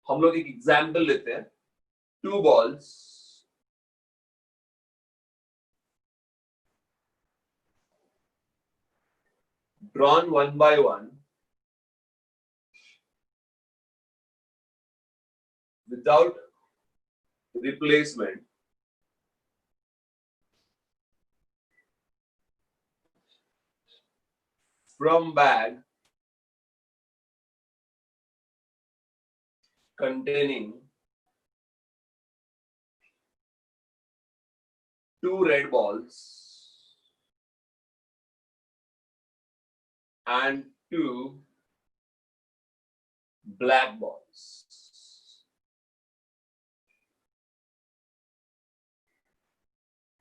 हम लोग एक एग्जाम्पल लेते हैं, 2 balls drawn one by one without replacement from bag containing 2 red balls and 2 black balls.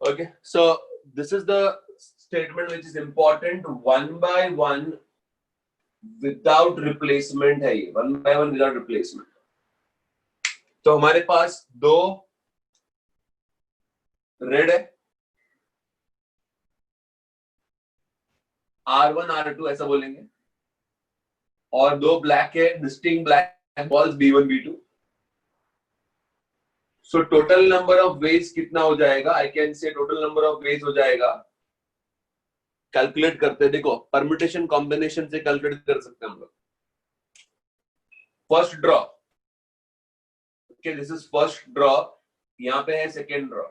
Okay, so this is the statement which is important. 1 by 1 without replacement है ये, 1 by 1 without replacement. तो हमारे पास 2 red है, R1 R2 ऐसा बोलेंगे, और 2 black है, distinct black balls B1 B2. So total number of ways कितना हो जाएगा? आई कैन से टोटल नंबर ऑफ वेज हो जाएगा, कैलकुलेट करते हैं. देखो परम्यूटेशन कॉम्बिनेशन से कैलकुलेट कर सकते हैं हम लोग. First draw, okay, this is first draw. यहाँ पे है सेकेंड ड्रॉ.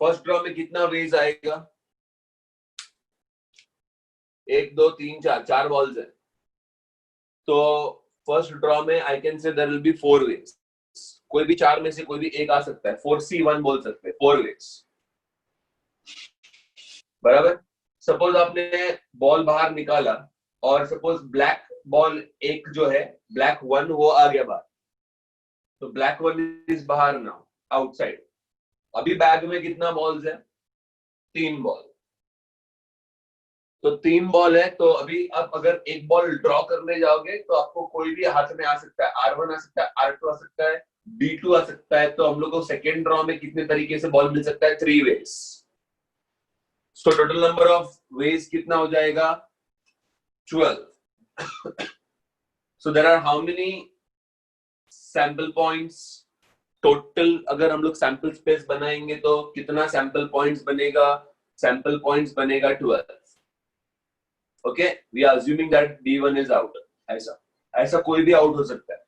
फर्स्ट ड्रॉ में कितना वेज आएगा? 1 2 3 4, 4 बॉल्स है. तो फर्स्ट ड्रॉ में I can say there will be 4 ways. कोई भी 4 में से कोई भी एक आ सकता है. 4C1 बोल सकते हैं, 4 वेज. बराबर. सपोज आपने बॉल बाहर निकाला और सपोज ब्लैक बॉल एक जो है, ब्लैक 1 वो आ गया बाहर. तो ब्लैक 1 इज बाहर नाउ, आउटसाइड. अभी बैग में कितना बॉल्स है? 3 बॉल. तो 3 बॉल है. तो अभी अब अगर एक बॉल ड्रॉ करने जाओगे तो आपको कोई भी हाथ में आ सकता है. R1 आ सकता है, R2 आ सकता है, B2 आ सकता है. तो हम लोग को सेकेंड ड्रॉ में कितने तरीके से बॉल मिल सकता है? 3 ways. So total number of ways कितना हो जाएगा? 12. So there are how many sample points total? अगर हम लोग सैंपल स्पेस बनाएंगे तो कितना सैंपल पॉइंट्स बनेगा? सैंपल पॉइंट्स बनेगा 12. Okay, we are assuming that D1 is out. ऐसा कोई भी आउट हो सकता है.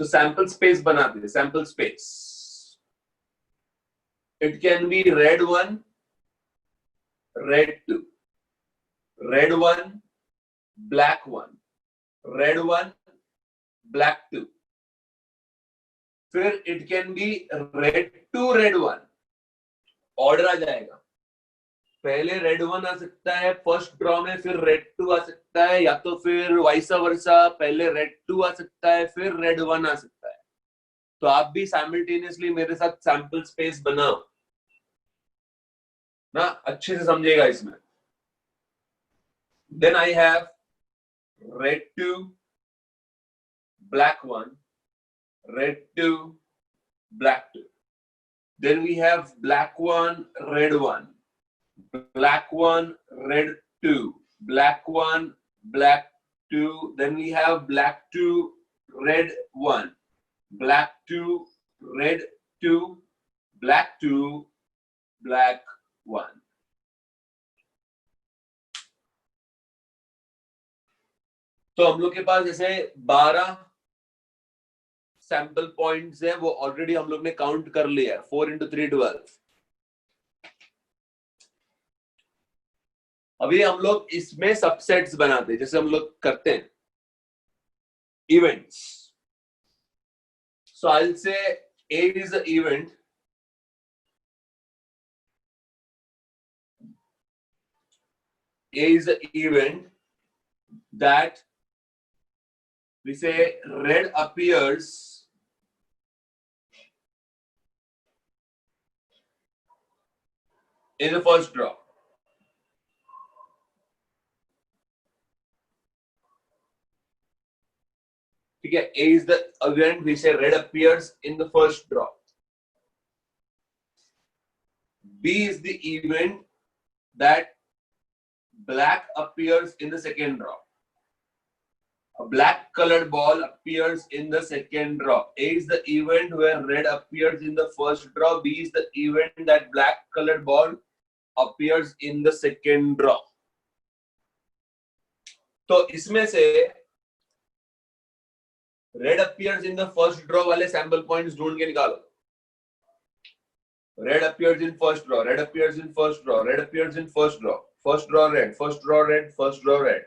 तो सैंपल स्पेस बनाते हैं. Sample space, it can be red 1, red 2, red 1, black 1, red 1, black 2. फिर it can be red 2, red 1. Order आ जाएगा. पहले रेड 1 आ सकता है फर्स्ट ड्रॉ में, फिर रेड 2 आ सकता है, या तो फिर वाइस वर्सा, पहले रेड 2 आ सकता है फिर रेड 1 आ सकता है. तो आप भी साइमल्टेनियसली मेरे साथ सैंपल स्पेस बनाओ ना, अच्छे से समझेगा इसमें. Then I have red 2, black 1, red 2, black 2. Then we have black 1, red 1, black 1, red 2, black 1, black 2. Then we have black 2, red 1, black 2, red 2, black 2, black 1. तो हम लोग के पास जैसे 12 सैंपल पॉइंट्स है, वो ऑलरेडी हम लोग ने काउंट कर लिया है. 4 into 3 12. अभी हम लोग इसमें सबसेट्स बनाते हैं, जैसे हम लोग करते हैं events. So I'll say A is the event. A is the event that we say red appears in the first draw. ठीक है. A is the event we say red appears in the first draw. B is the event that black appears in the second draw. A black colored ball appears in the second draw. A is the event where red appears in the first draw. B is the event that black colored ball appears in the second draw. तो इसमें से red appears in the first draw वाले sample points ढूंढ के निकालो. Red appears in first draw. Red appears in first draw. Red appears in first draw. First draw red. First draw red. First draw red.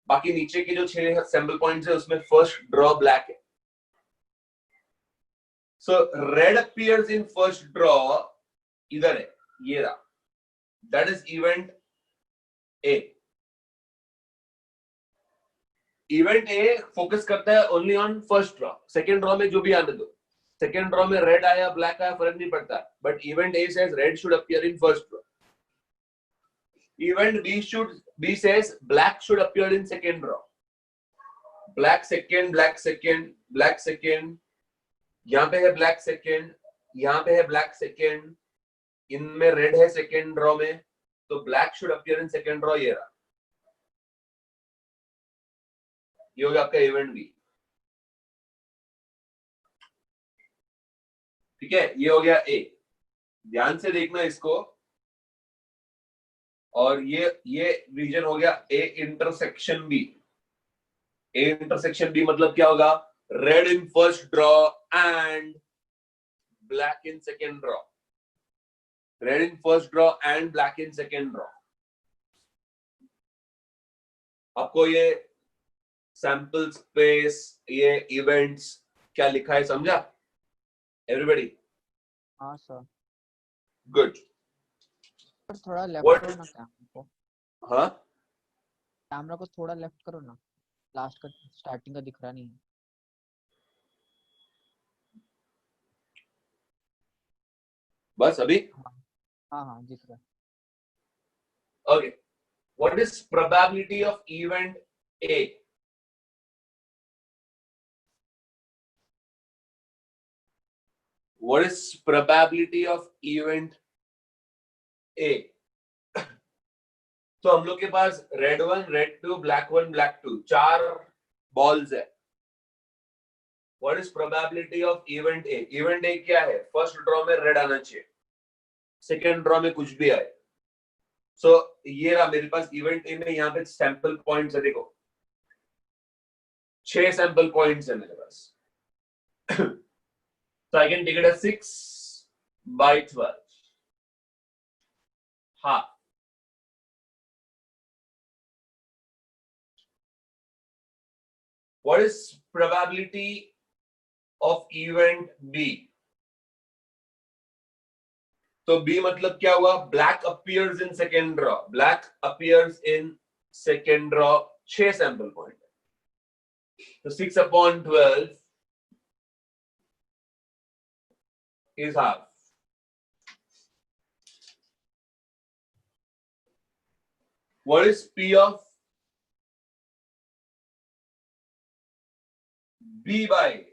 बाकी नीचे के जो 6 sample points है उसमें first draw black है. So red appears in first draw इधर है, ये रहा. That is event A. Event A focus करता है only on first draw. Second draw में जो भी आने दो. Second draw में red आया, black आया, फर्क नहीं पड़ता. But event A says red should appear in first draw. Event B says black should appear in second draw. Black second, black second, black second. यहाँ पे है black second, यहाँ पे है black second. इनमें red है second draw में, तो black should appear in second draw. ये रहा. ये हो गया आपका event B. ठीक है, ये हो गया A. ध्यान से देखना इसको. और ये रीजन हो गया A intersection B. A intersection B मतलब क्या होगा? Red in first draw and black in second draw. Red in first draw and black in second draw. आपको ये सैंपल स्पेस, ये इवेंट्स क्या लिखा है समझा? एवरीबॉडी? हाँ सर. गुड. थोड़ा लेफ्ट What? करो ना कैमरा को. हाँ, कैमरा को थोड़ा लेफ्ट करो ना. लास्ट का स्टार्टिंग का दिख रहा नहीं है. बस अभी. हाँ हाँ दिख रहा है. Okay. What is probability of event A? What is probability of event A? तो हम लोग के पास red 1, red 2, black 1, black 2 4 balls है. What is probability of event A? Event A क्या है? First draw में red आना चाहिए. Second draw में कुछ भी आए. So ये रहा मेरे पास event A में. यहाँ पे sample points है, देखो 6 sample points है मेरे पास. So I can take it as 6 by 12. Half. What is probability of event B? तो B मतलब क्या हुआ? Black appears in second draw. Black appears in second draw. 6 sample point. So 6 upon 12 is half. What is P of B by?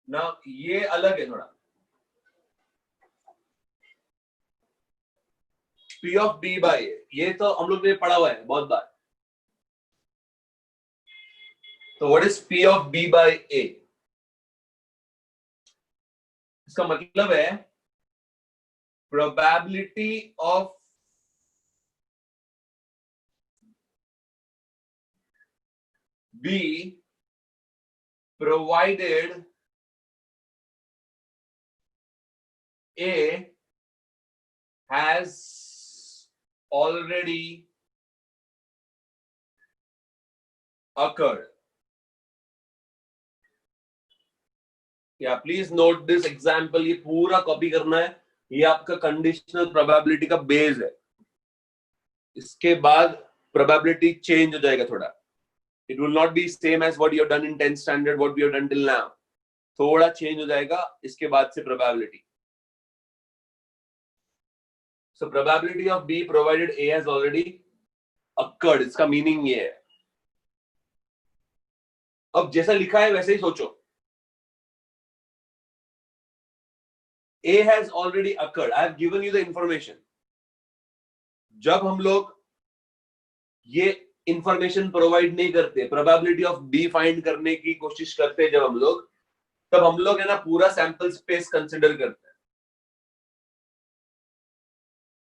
Now ये अलग है थोड़ा. P of B by A. ये तो हम लोग ने पढ़ा हुआ है बहुत बार. तो what is P of B by A? इसका मतलब है probability of B provided A has already occurred. Yeah, please note this example. ये पूरा कॉपी करना है. ये आपका कंडीशनल प्रोबेबिलिटी का बेस है. इसके बाद प्रोबेबिलिटी चेंज हो जाएगा थोड़ा. It will not be same as what you have done in 10th standard, what we have done till now. थोड़ा चेंज हो जाएगा इसके बाद से probability. So probability of B provided A has already occurred. इसका मीनिंग ये है. अब जैसा लिखा है वैसे ही सोचो. A has already occurred. I have given you the information. जब हम लोग ये इंफॉर्मेशन प्रोवाइड नहीं करते, प्रोबेबिलिटी ऑफ डी फाइंड करने की कोशिश करते हैं जब हम लोग, तब हम लोग है ना पूरा सैंपल स्पेस कंसिडर करते हैं।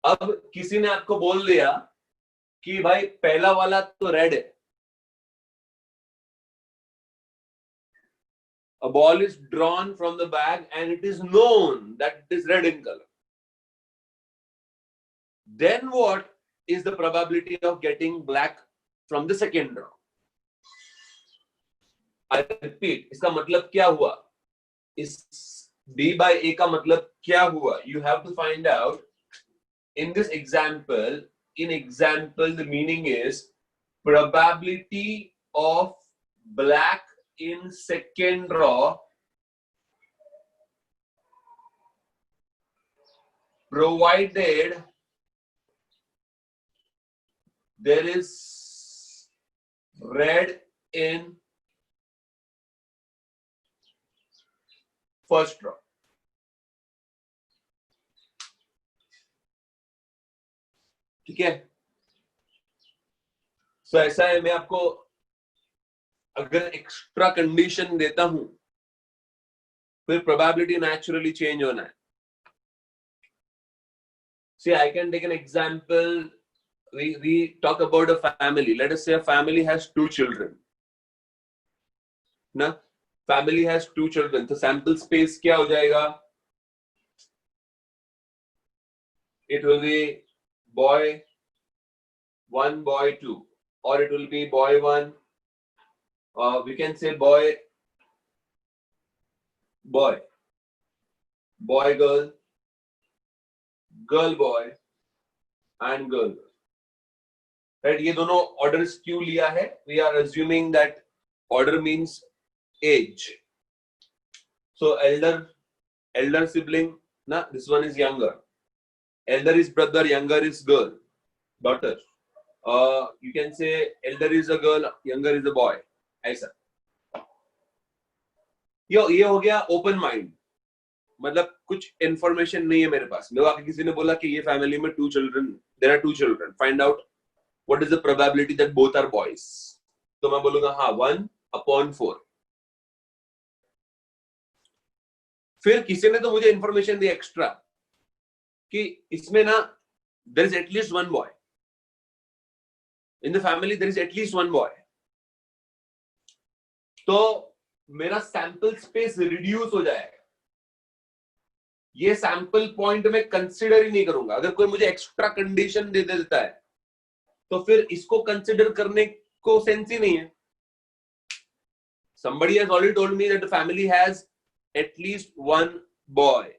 अब किसी ने आपको बोल दिया कि भाई पहला वाला तो रेड है, a ball is drawn from the bag and it is known that it is red in color, then what is the probability of getting black from the second draw? I repeat, इसका मतलब क्या हुआ, इस B by A का मतलब क्या हुआ? You have to find out. In this example, the meaning is probability of black in second row provided there is red in first row. ठीक है, so ऐसा है, मैं आपको अगर एक्स्ट्रा कंडीशन देता हूं फिर प्रोबेबिलिटी नेचुरली चेंज होना है। See, I can take an example. We talk about a family. Let us say a family has 2 children. ना, family has 2 children. तो sample space क्या हो जाएगा? It will be boy 1, boy 2, or it will be boy 1. We can say boy, boy, boy, girl, girl, boy, and girl. Right? ये दोनों orders क्यों लिया है? We are assuming that order means age. So elder sibling, na, this one is younger. Elder is brother, younger is girl, daughter. You can say elder is a girl, younger is a boy. ऐसा ये हो गया open mind, मतलब कुछ information नहीं है मेरे पास। मेरे को किसी ने बोला कि ये फैमिली में 2 children, there are 2 children, find out what is the probability that both are boys. तो मैं बोलूंगा हाँ 1/4। फिर किसी ने तो मुझे इंफॉर्मेशन दी एक्स्ट्रा कि इसमें ना there is at least 1 boy in the family, there is at least 1 boy. तो मेरा सैंपल स्पेस रिड्यूस हो जाएगा। ये सैंपल पॉइंट में कंसिडर ही नहीं करूंगा। अगर कोई मुझे एक्स्ट्रा कंडीशन दे देता है तो फिर इसको कंसिडर करने को सेंस ही नहीं है। Somebody has already told me that the family has at least 1 boy.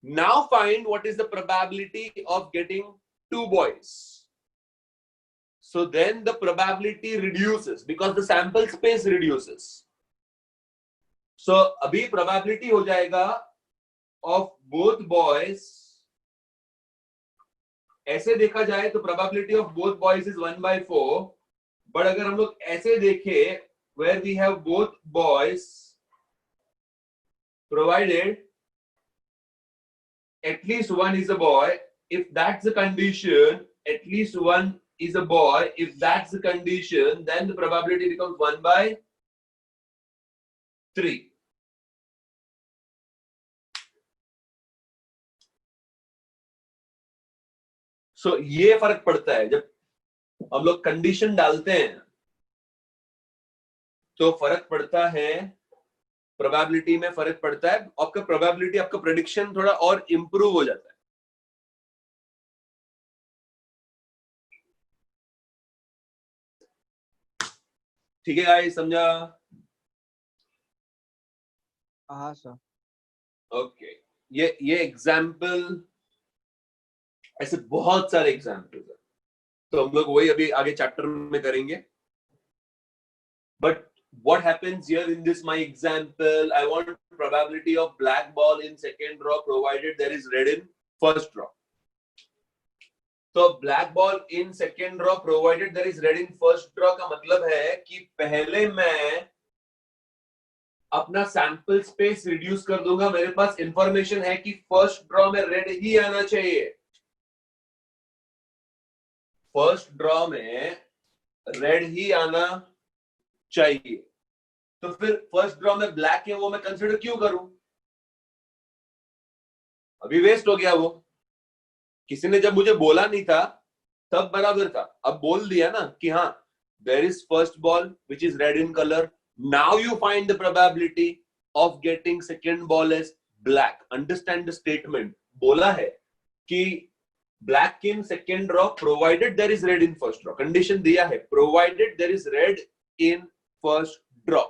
Now find what is the probability of getting 2 boys. So then the probability reduces because the sample space reduces. So अभी probability हो जाएगा of both boys. ऐसे देखा जाए तो probability of both boys is 1/4. But अगर हम लोग ऐसे देखें where we have both boys, provided at least 1 is a boy. If that's the condition, at least 1 is a boy. If that's the condition, then the probability becomes 1/3. So ये फर्क पड़ता है जब हम लोग कंडीशन डालते हैं, तो फर्क पड़ता है, प्रोबेबिलिटी में फर्क पड़ता है। आपका प्रोबेबिलिटी, आपका प्रेडिक्शन थोड़ा और इंप्रूव हो जाता है। ठीक है गाइस, समझा? हाँ सर। ओके, ये एग्जाम्पल, ऐसे बहुत सारे एग्जाम्पल है, तो हम लोग वही अभी आगे चैप्टर में करेंगे। But what happens here in this my example, I want probability of black ball in second row provided there is red in first row. तो black ball in second row provided there is red in first row का मतलब है कि पहले मैं अपना sample space reduce कर दूंगा। मेरे पास इंफॉर्मेशन है कि फर्स्ट ड्रॉ में रेड ही आना चाहिए। फर्स्ट ड्रॉ में रेड ही आना चाहिए। तो फिर फर्स्ट ड्रॉ में ब्लैक है वो मैं कंसिडर क्यों करूं? अभी वेस्ट हो गया वो। किसी ने जब मुझे बोला नहीं था तब बराबर था, अब बोल दिया ना कि हाँ there is first ball which is red in colour, now you find the probability of getting second ball as black. Understand the statement. बोला है कि black in second draw provided there is red in first draw. Condition दिया है provided there is red in first draw.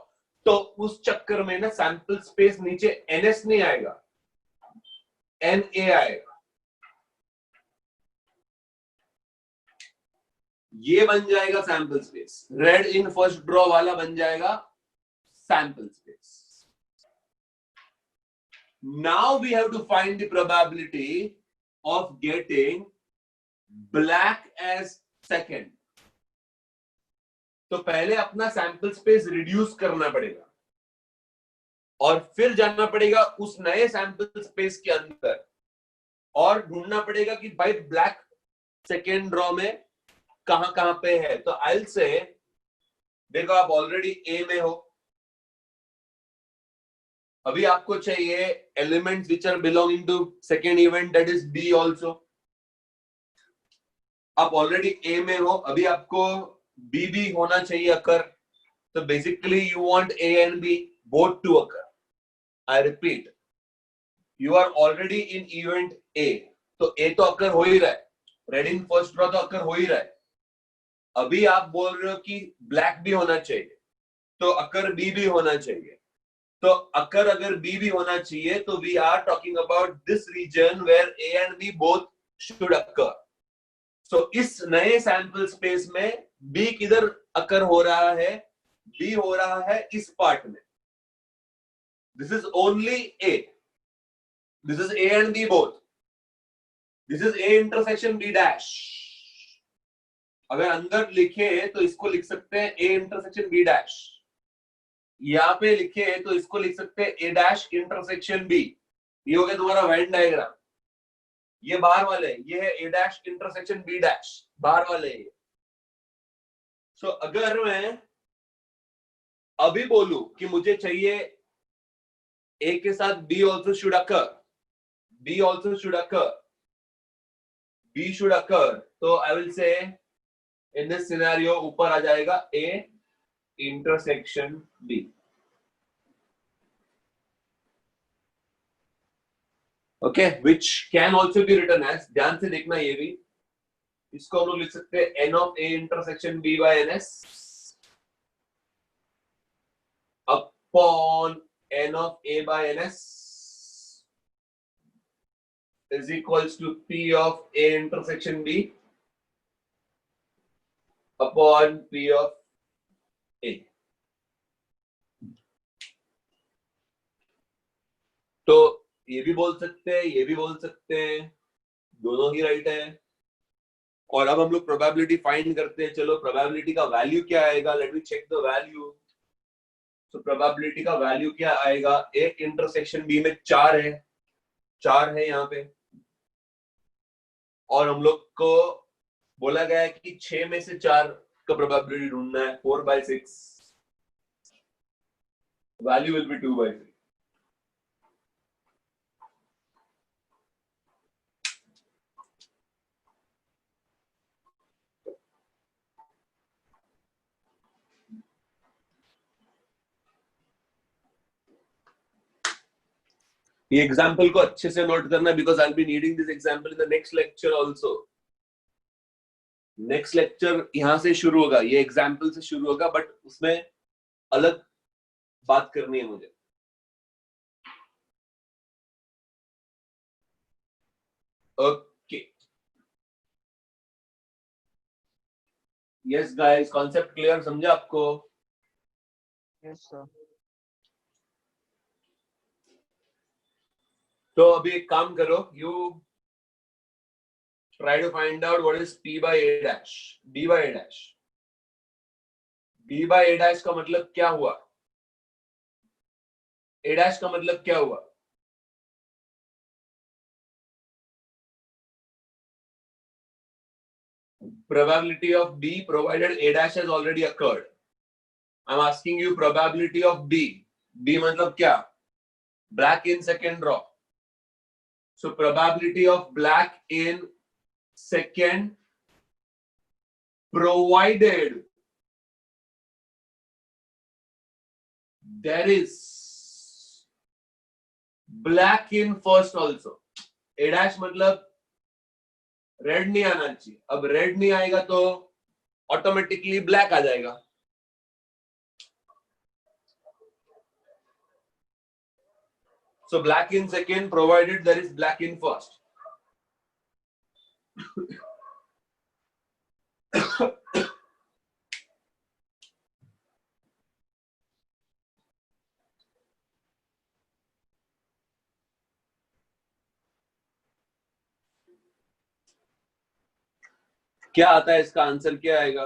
तो उस चक्कर में ना सैंपल स्पेस नीचे एनएस नहीं आएगा, एनए आएगा। ये बन जाएगा sample space. Red in first draw वाला बन जाएगा sample space. Now we have to find the probability of getting black as second. तो पहले अपना सैंपल स्पेस रिड्यूस करना पड़ेगा और फिर जाना पड़ेगा उस नए सैंपल स्पेस के अंदर और ढूंढना पड़ेगा कि भाई ब्लैक सेकेंड ड्रॉ में कहां कहां पे है। तो आई विल से, देखो आप ऑलरेडी ए में हो, अभी आपको चाहिए elements which are belonging to second event that is B also. आप ऑलरेडी ए में हो, अभी आपको बी भी होना चाहिए अकर। तो basically you want A and B both to occur. I repeat, you are already in event A, तो ए तो अकर हो ही रहा है, रेड इन फर्स्ट ड्रॉ तो अकर हो ही रहा है। अभी आप बोल रहे हो कि ब्लैक भी होना चाहिए, तो अकर बी भी होना चाहिए। तो अकर अगर बी भी होना चाहिए तो we are talking about this region where A and B both should occur. So इस नए सैंपल स्पेस में बी किधर अकर हो रहा है? बी हो रहा है इस पार्ट में। This is only A, this is A and B both, this is A intersection B dash. अगर अंदर लिखे तो इसको लिख सकते हैं ए इंटरसेक्शन बी डैश। यहां पे लिखे तो इसको लिख सकते हैं ए डैश इंटरसेक्शन बी। ये हो गया तुम्हारा वेन डायग्राम। ये बाहर वाले, ये है ए डैश इंटरसेक्शन बी डैश, बाहर वाले ये। सो अगर मैं अभी बोलूं कि मुझे चाहिए ए के साथ B also should occur, B also should occur, B should occur, तो I will say in this scenario ऊपर आ जाएगा A intersection B. Okay, which can also be written as, ध्यान से देखना ये भी, इसको हम लोग लिख सकते हैं n of A intersection B by n S upon n of A by n S is equals to P of A intersection B upon P of A. तो ये भी बोल सकते हैं, ये भी बोल सकते हैं, दोनों ही राइट है। और अब हम लोग प्रोबेबिलिटी फाइंड करते हैं। चलो प्रोबेबिलिटी का वैल्यू क्या आएगा, let me check the value. तो प्रोबेबिलिटी का वैल्यू क्या आएगा? ए इंटरसेक्शन बी में 4 है, 4 है यहाँ पे, और हम लोग को बोला गया है कि 6 में से 4 का प्रोबेबिलिटी ढूंढना है, 4/6, वैल्यू विल बी 2/3। ये एग्जाम्पल को अच्छे से नोट करना, because I will be needing this example in the next lecture also. Next lecture यहां से शुरू होगा, ये एग्जाम्पल से शुरू होगा, बट उसमें अलग बात करनी है मुझे। Okay, yes guys, concept clear समझा आपको? Yes sir. तो अभी एक काम करो, you try to find out what is P by A dash, B by A dash। B by A dash का मतलब क्या हुआ? A dash का मतलब क्या हुआ? probability of D provided A dash has already occurred. I'm asking you probability of D. D मतलब क्या? Black in second row. So probability of black in second provided there is black in first also. A dash मतलब red नहीं आना चाहिए. अब red नहीं आएगा तो ऑटोमेटिकली ब्लैक आ जाएगा. So black in second provided there is black in first. क्या आता है इसका आंसर क्या आएगा?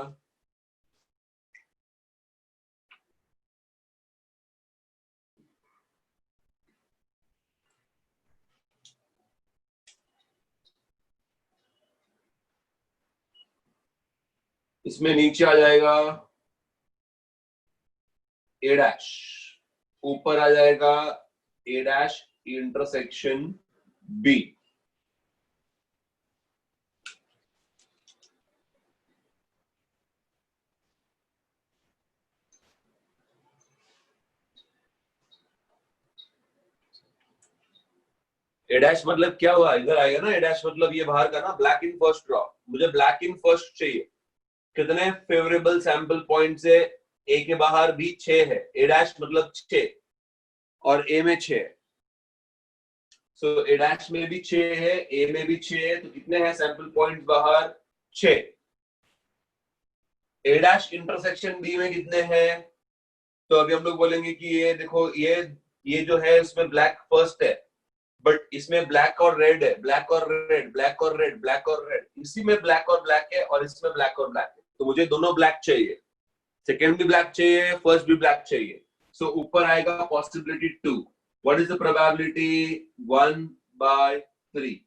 इसमें नीचे आ जाएगा ए डैश, ऊपर आ जाएगा ए डैश इंटरसेक्शन बी. ए डैश मतलब क्या हुआ? इधर आएगा ना. ए डैश मतलब ये बाहर का ना, ब्लैक इन फर्स्ट ड्रॉ. मुझे ब्लैक इन फर्स्ट चाहिए. कितने फेवरेबल सैंपल पॉइंट से? ए के बाहर भी 6 है. ए डैश मतलब 6 और ए में 6 है. सो ए डैश में भी 6 है, ए में भी 6 है. तो कितने हैं सैंपल पॉइंट बाहर? 6. ए डैश इंटरसेक्शन बी में कितने हैं? तो अभी हम लोग बोलेंगे कि ये देखो, ये जो है उसमें ब्लैक फर्स्ट है, बट इसमें ब्लैक और रेड है. ब्लैक और रेड, ब्लैक और रेड, ब्लैक और रेड. इसी में ब्लैक और ब्लैक है और इसमें ब्लैक और ब्लैक है. तो मुझे दोनों ब्लैक चाहिए. सेकेंड भी ब्लैक चाहिए, फर्स्ट भी ब्लैक चाहिए. सो ऊपर आएगा possibility 2. What is the probability? 1/3.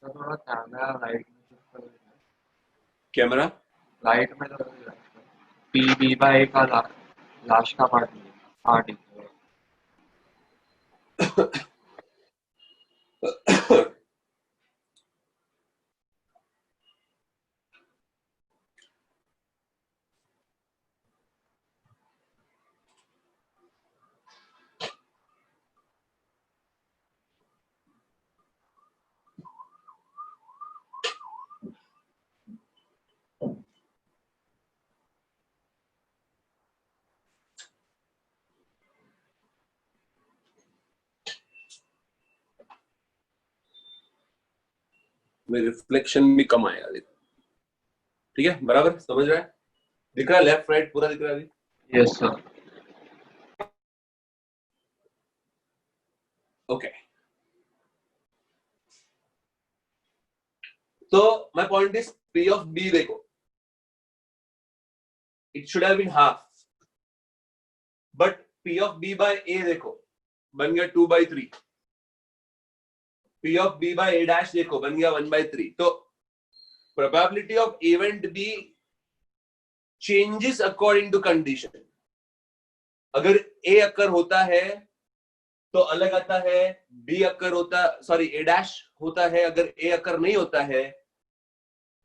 थोड़ा कैमरा लाइट में कैमरा लाइट में P/B का लास्ट का पार्ट में रिफ्लेक्शन भी कम आएगा. देखो, ठीक है, बराबर समझ रहा है? दिख रहा है लेफ्ट राइट पूरा दिख रहा है अभी? Yes sir. ओके. तो my point is P of B देखो, it should have been half, but P of B by A देखो बन गया 2/3. P of B by A dash देखो बन गया 1/3. तो probability of event B changes according to condition. अगर A अकर होता है तो अलग आता है, B अकर होता, सॉरी A dash होता है, अगर A अकर नहीं होता है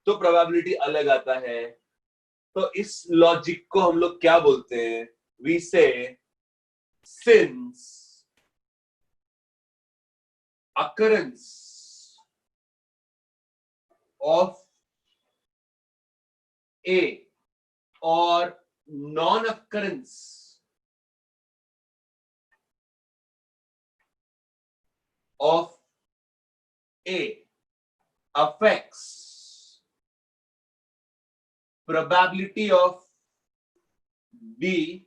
तो probability अलग आता है. तो इस लॉजिक को हम लोग क्या बोलते हैं? We say since occurrence of A or non-occurrence of A affects probability of B,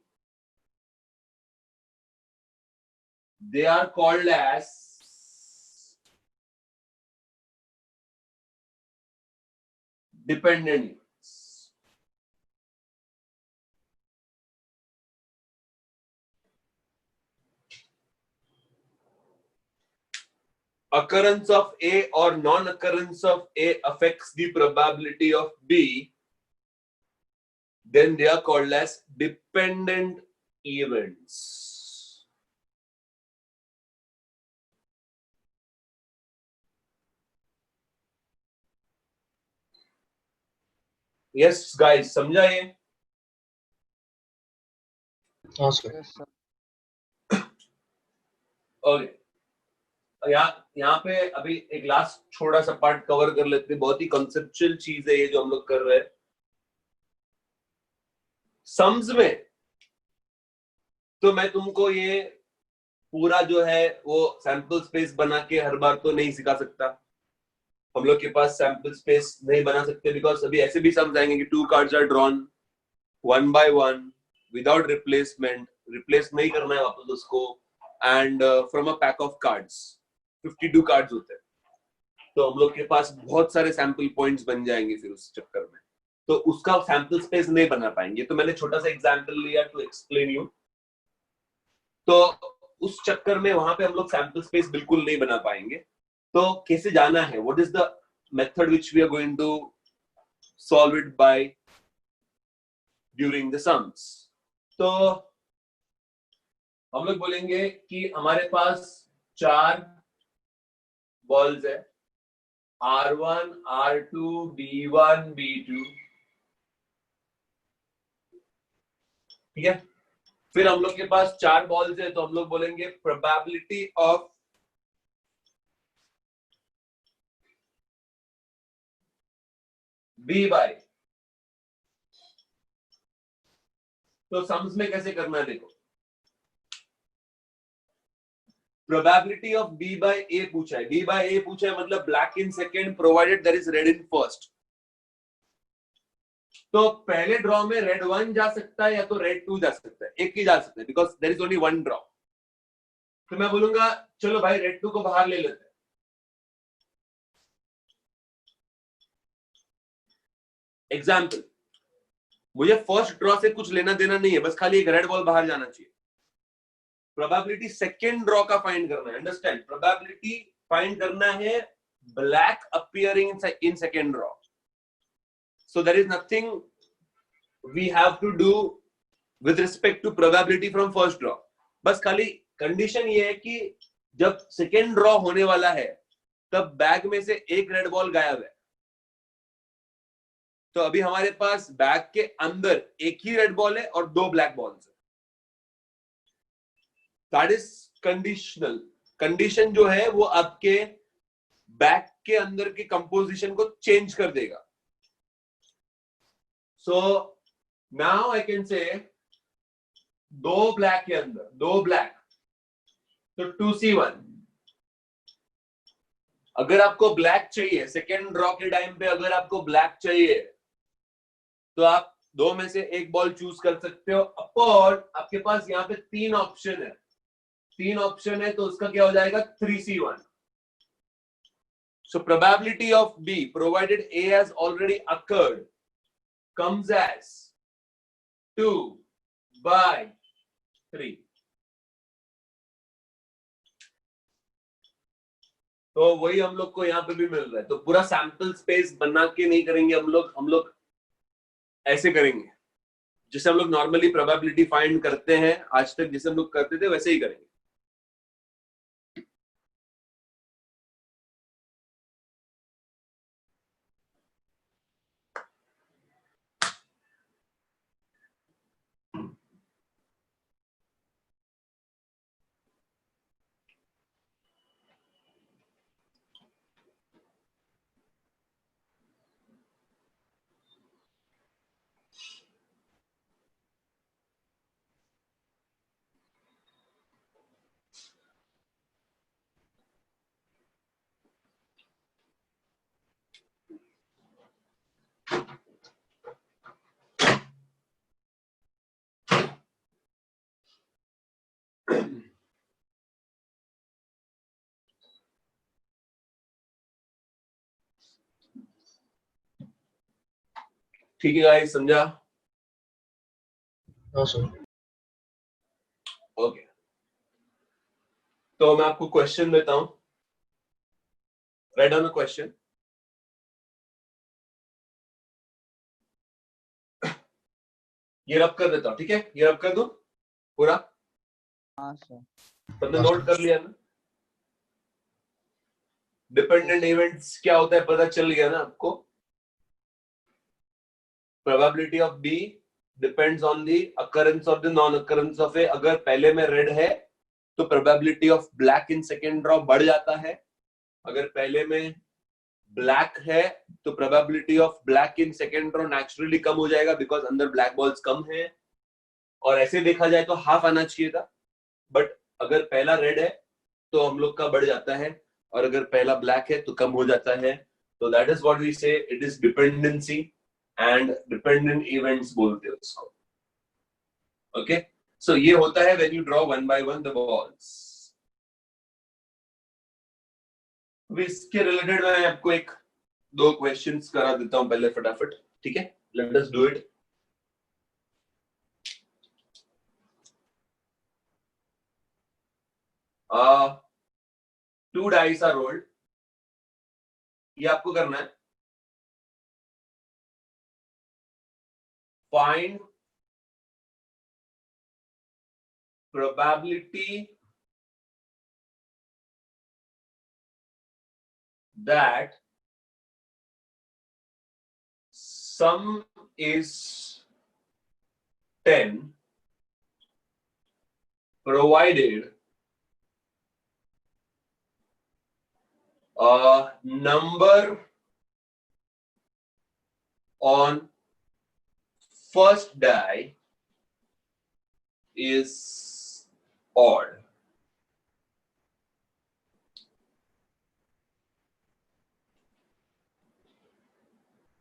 they are called as dependent units. occurrence of A or non-occurrence of A affects the probability of B, then they are called as dependent events. Yes, guys, समझा ये? हाँ sir. Yes, sir. Okay. यहाँ पे अभी एक last छोटा सा part cover कर लेते हैं। बहुत ही कंसेप्चुअल चीज है ये जो हम लोग कर रहे हैं। सम्स में तो मैं तुमको ये पूरा जो है वो सैंपल स्पेस बना के हर बार तो नहीं सिखा सकता। हम लोग के पास सैंपल स्पेस नहीं बना सकते बिकॉज अभी ऐसे भी सम्स आएंगे कि 2 cards are drawn 1 by 1 without replacement, replace नहीं करना है वापस उसको, and from a pack of cards 52 cards होते हैं। तो हम लोग के पास बहुत सारे सैंपल पॉइंट्स बन जाएंगे फिर उस चक्कर में, तो उसका सैंपल स्पेस नहीं बना पाएंगे। तो मैंने छोटा सा एग्जांपल लिया टू एक्सप्लेन यू। तो उस चक्कर में वहां पे हम लोग सैंपल स्पेस बिल्कुल नहीं बना पाएंगे। तो कैसे जाना है, what is the method which we are going to solve it by during the sums. तो हम लोग बोलेंगे कि हमारे पास 4 बॉल्स है, R1, R2, B1, B2, ठीक है। फिर हम लोग के पास 4 बॉल्स है, तो हम लोग बोलेंगे प्रोबेबिलिटी ऑफ B बाय। तो सम्स में कैसे करना है देखो, probability of B by A पूछा है। B बाय A पूछा है मतलब black in second provided there is red in first. तो पहले ड्रॉ में रेड 1 जा सकता है या तो रेड 2 जा सकता है, एक ही जा सकता है because there is only 1 draw. तो मैं बोलूंगा चलो भाई रेड 2 को बाहर ले लेते हैं। एग्जाम्पल, मुझे फर्स्ट ड्रॉ से कुछ लेना देना नहीं है, बस खाली एक रेड बॉल बाहर जाना चाहिए। प्रोबेबिलिटी सेकेंड ड्रॉ का फाइंड करना है, अंडरस्टैंड, प्रोबेबिलिटी फाइंड करना है black appearing in second draw. So there is nothing we have to do with respect to probability from first draw. बस खाली कंडीशन ये है कि जब सेकेंड ड्रॉ होने वाला है तब बैग में से एक रेड बॉल गायब है। तो अभी हमारे पास बैग के अंदर एक ही रेड बॉल है और 2 ब्लैक बॉल्स है। That is conditional. कंडीशन जो है वो आपके बैग के अंदर की कंपोजिशन को चेंज कर देगा। So now I can say 2 black के अंदर 2 ब्लैक, तो 2C1। अगर आपको ब्लैक चाहिए सेकेंड ड्रॉ के टाइम पे, अगर आपको ब्लैक चाहिए तो आप 2 में से एक बॉल चूज कर सकते हो। और आपके पास यहाँ पे 3 ऑप्शन है, 3 ऑप्शन है, तो उसका क्या हो जाएगा 3C1। So probability of B provided A has already occurred comes as 2 by 3। तो वही हम लोग को यहाँ पे भी मिल रहा है। तो पूरा सैंपल स्पेस बना के नहीं करेंगे हम लोग ऐसे करेंगे जैसे हम लोग नॉर्मली प्रोबेबिलिटी फाइंड करते हैं आज तक, जैसे हम लोग करते थे वैसे ही करेंगे। ठीक है गाइस, समझा? हाँ सर। ओके, तो मैं आपको क्वेश्चन देता हूं। Write down the question. ये रब कर देता हूँ, ठीक है? ये रब कर दूं पूरा? हाँ सर। तुमने नोट कर लिया ना? डिपेंडेंट इवेंट्स क्या होता है पता चल गया ना आपको? Probability of B depends on the occurrence of the non occurrence of A. अगर पहले में रेड है तो probability of black in second draw बढ़ जाता है. अगर पहले में ब्लैक है तो probability of black in second draw naturally कम हो जाएगा बिकॉज अंदर ब्लैक बॉल्स कम है. और ऐसे देखा जाए तो हाफ आना चाहिए था, बट अगर पहला रेड है तो हम लोग का बढ़ जाता है, और अगर पहला ब्लैक है तो कम हो जाता है. तो दैट इज व्हाट वी से, it is dependency and dependent events बोलते हैं उसको. ओके, सो ये होता है when you draw one by one the balls. इसके रिलेटेड मैं आपको एक दो क्वेश्चंस करा देता हूं पहले फटाफट, ठीक है? Let us do it. Two dice are rolled. ये आपको करना है. Find probability that sum is 10 provided a number on first die is odd.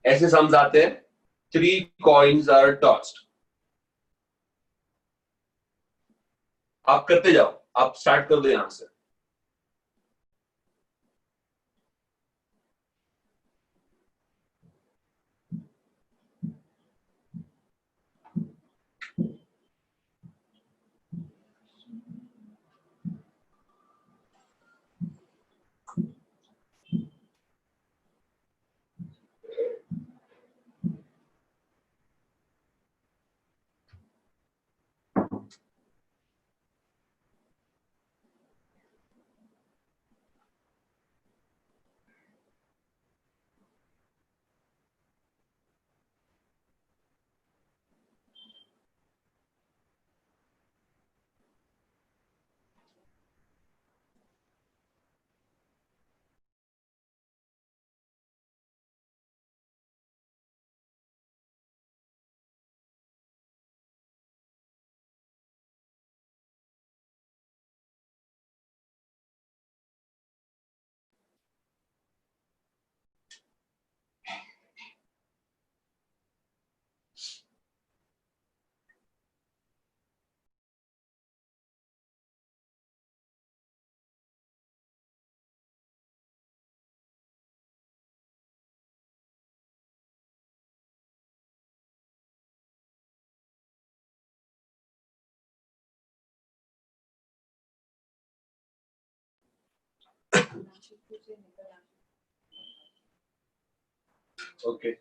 ऐसे सम्स आते हैं. 3 coins are tossed. आप करते जाओ, आप स्टार्ट कर दो यहां से. Okay.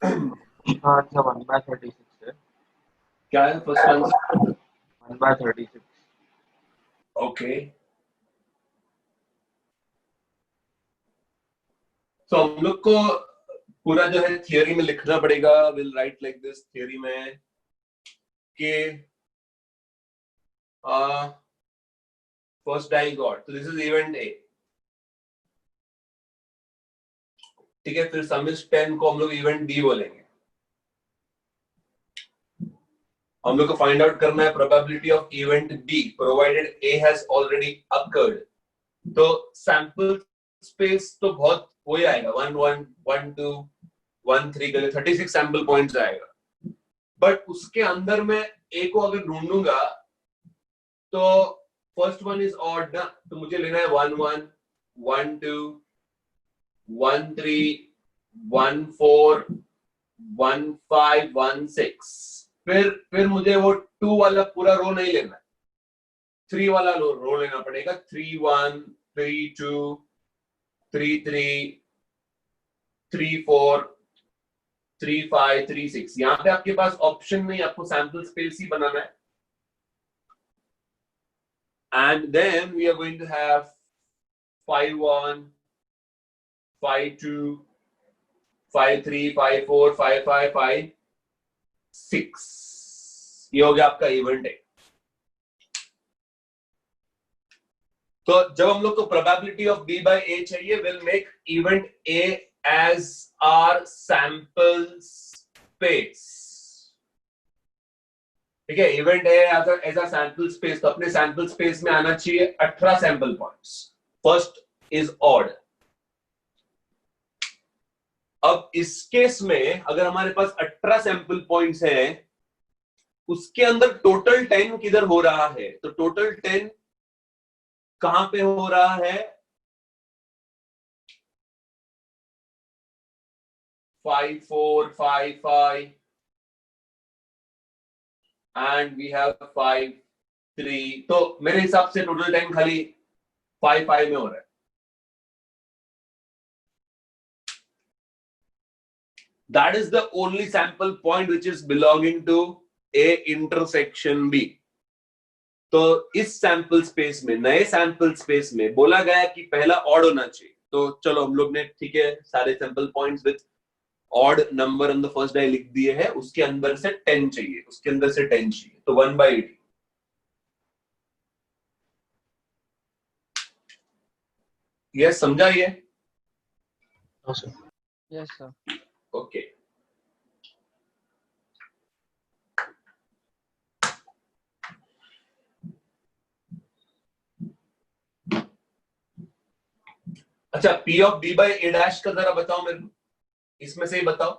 इसका आंसर 1/36 है। क्या है फर्स्ट आंसर? 1/36। ओके, तो हम लोग को पूरा जो है थियरी में लिखना पड़ेगा। Will write like this theory में कि फर्स्ट डाई गॉड, तो दिस इज इवेंट ए, ठीक है। फिर सम इज 10 को हम लोग इवेंट बी बोलेंगे। हम लोग को फाइंड आउट करना है probability of event B provided A has already occurred. तो सैंपल स्पेस तो बहुत हो ही आएगा, 1 1 1 2 1 3 के लिए 36 सैंपल पॉइंट्स आएगा। बट उसके अंदर मैं ए को अगर ढूंढूंगा तो फर्स्ट वन इज ऑड ना, तो मुझे लेना है 1 1 1 2 1 3 1 4 1 5 1 6। फिर मुझे वो 2 वाला पूरा रो नहीं लेना, 3 वाला रो लेना पड़ेगा। 3 1 3 2 3 3 3 4 3 5 3 6। यहाँ पे आपके पास ऑप्शन नहीं, आपको सैंपल स्पेस ही बनाना है। And then we are going to have 5 1 5 2 5 3 5 4 5 5 5 6। ये हो गया आपका इवेंट है। तो जब हम लोग को probability of B by A चाहिए, will make event A as our sample space, ठीक है। Event A as a sample space, तो अपने सैंपल स्पेस में आना चाहिए 18 sample points. First is odd. अब इस केस में अगर हमारे पास 18 सैंपल पॉइंट्स हैं, उसके अंदर टोटल 10 किधर हो रहा है? तो टोटल 10 कहां पे हो रहा है? 5 4 5 5 एंड वी हैव 5 3। तो मेरे हिसाब से टोटल 10 खाली 5 5 में हो रहा है। That is the only sample point which is belonging to A intersection B. तो इस सैंपल स्पेस में, नए सैंपल स्पेस में बोला गया कि पहला ऑड होना चाहिए। तो चलो हम लोग ने, ठीक है, सारे sample points with odd number on the first die लिख दिए हैं। उसके अंदर से 10 चाहिए, उसके अंदर से 10 चाहिए, तो 1/18। ये समझा ये? Yes sir. ओके, अच्छा, P of B by A dash का जरा बताओ मेरे को, इसमें से ही बताओ,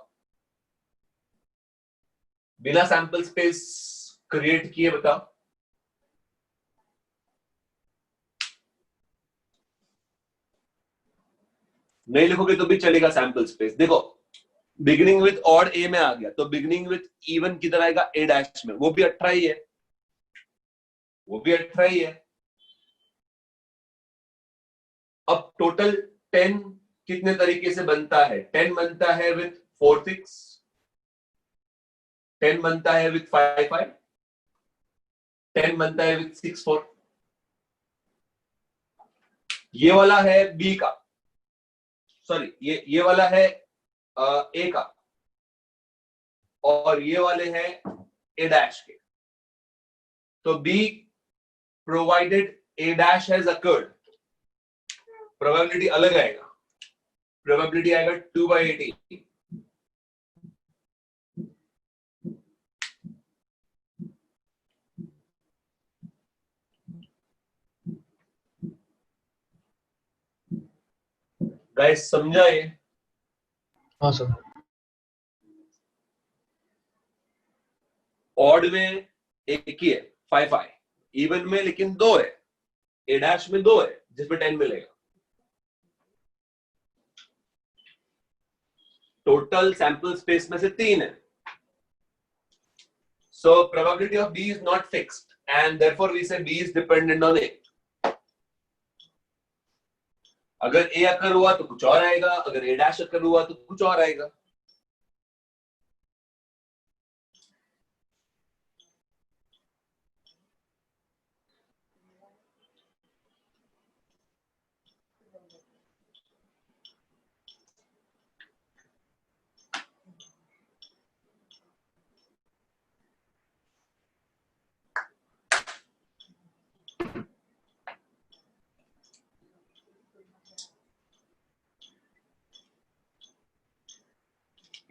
बिना सैंपल स्पेस क्रिएट किए बताओ। नहीं लिखोगे तो भी चलेगा सैंपल स्पेस। देखो, बिगिनिंग विथ ऑड ए में आ गया, तो बिगिनिंग विथ इवन किधर आएगा? ए डैश में, वो भी 18 ही है, वो भी 18 ही है। अब टोटल 10 कितने तरीके से बनता है? 10 बनता है विथ 4 6, 10 बनता है विथ 5 5, 10 बनता है विथ 6 4। ये वाला है बी का, सॉरी, ये वाला है ए का, और ये वाले हैं ए डैश के। तो be provided A dash has occurred, probability अलग आएगा, प्रोबेबिलिटी आएगा 2/18। गाइस समझा ये? हाँ सर। ऑड में एक ही है 5 5, इवन में लेकिन 2 है, ए डैश में 2 है जिसमें 10 मिलेगा। टोटल सैंपल स्पेस में से 3 है। So probability of B is not fixed and therefore we say B is dependent on A. अगर A अकर हुआ तो कुछ और आएगा, अगर A डैश अकर हुआ तो कुछ और आएगा।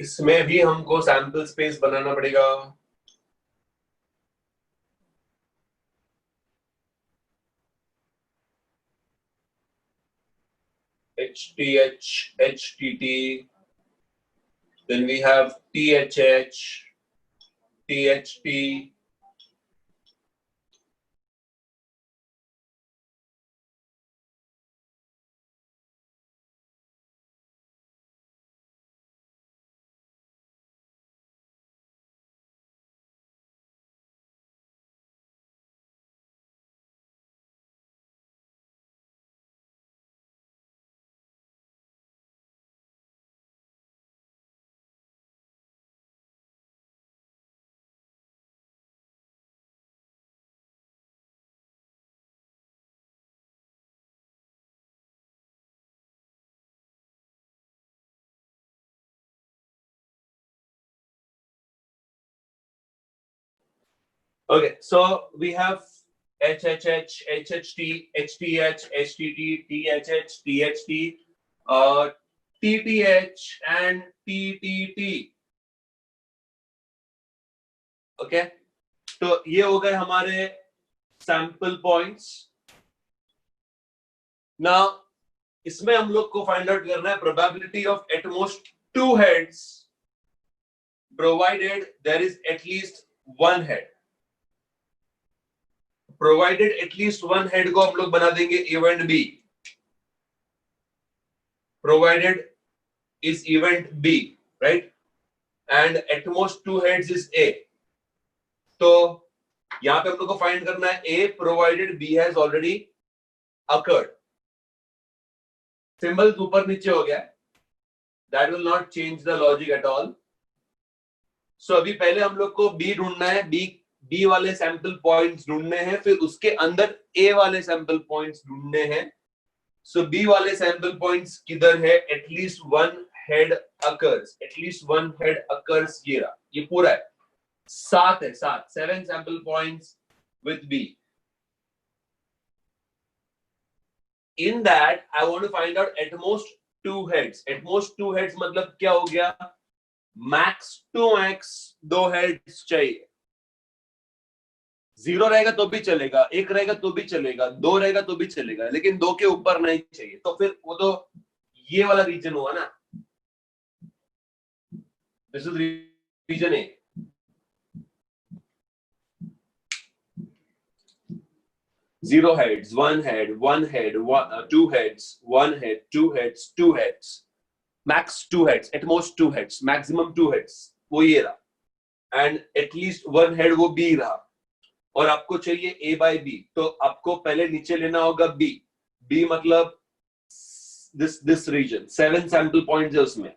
इसमें भी हमको सैंपल स्पेस बनाना पड़ेगा। HTH, HTT, then we have THH, THT, okay, so we have HHH, HHT, HTH, HTT, THH, THT, TTH and TTT. Okay, तो ये हो गए हमारे सैंपल पॉइंट्स। नाउ इसमें हम लोग को फाइंड आउट करना है probability of at most 2 heads provided there is at least 1 head। Provided at least 1 head को हम लोग बना देंगे event B. Provided is event B, right, and at most 2 heads is A. तो यहां पे हम लोग को फाइंड करना है A provided B has already occurred. Symbols ऊपर नीचे हो गया, that will not change the logic at all. So अभी पहले हम लोग को बी ढूंढना है, बी वाले सैंपल पॉइंट्स ढूंढने हैं, फिर उसके अंदर ए वाले सैंपल पॉइंट्स ढूंढने हैं। सो बी वाले सैंपल पॉइंट्स किधर है? At least 1 head occurs, at least 1 head occurs. ये पूरा है 7 है, 7 sample points with B. In that I want to find out at most 2 heads। at most 2 heads मतलब क्या हो गया? max to max 2 heads चाहिए। 0 रहेगा तो भी चलेगा, 1 रहेगा तो भी चलेगा, 2 रहेगा तो भी चलेगा, लेकिन 2 के ऊपर नहीं चाहिए। तो फिर वो तो ये वाला रीजन हुआ ना, this is reason A. Zero heads, 1 head, 1 head, 2 heads, 1 head, 2 heads, 2 heads, max 2 heads, at most 2 heads, maximum 2 heads, वो ये रहा, and at least 1 head वो B रहा, और आपको चाहिए A by B, तो आपको पहले नीचे लेना होगा B। B मतलब this region, 7 sample points है उसमें,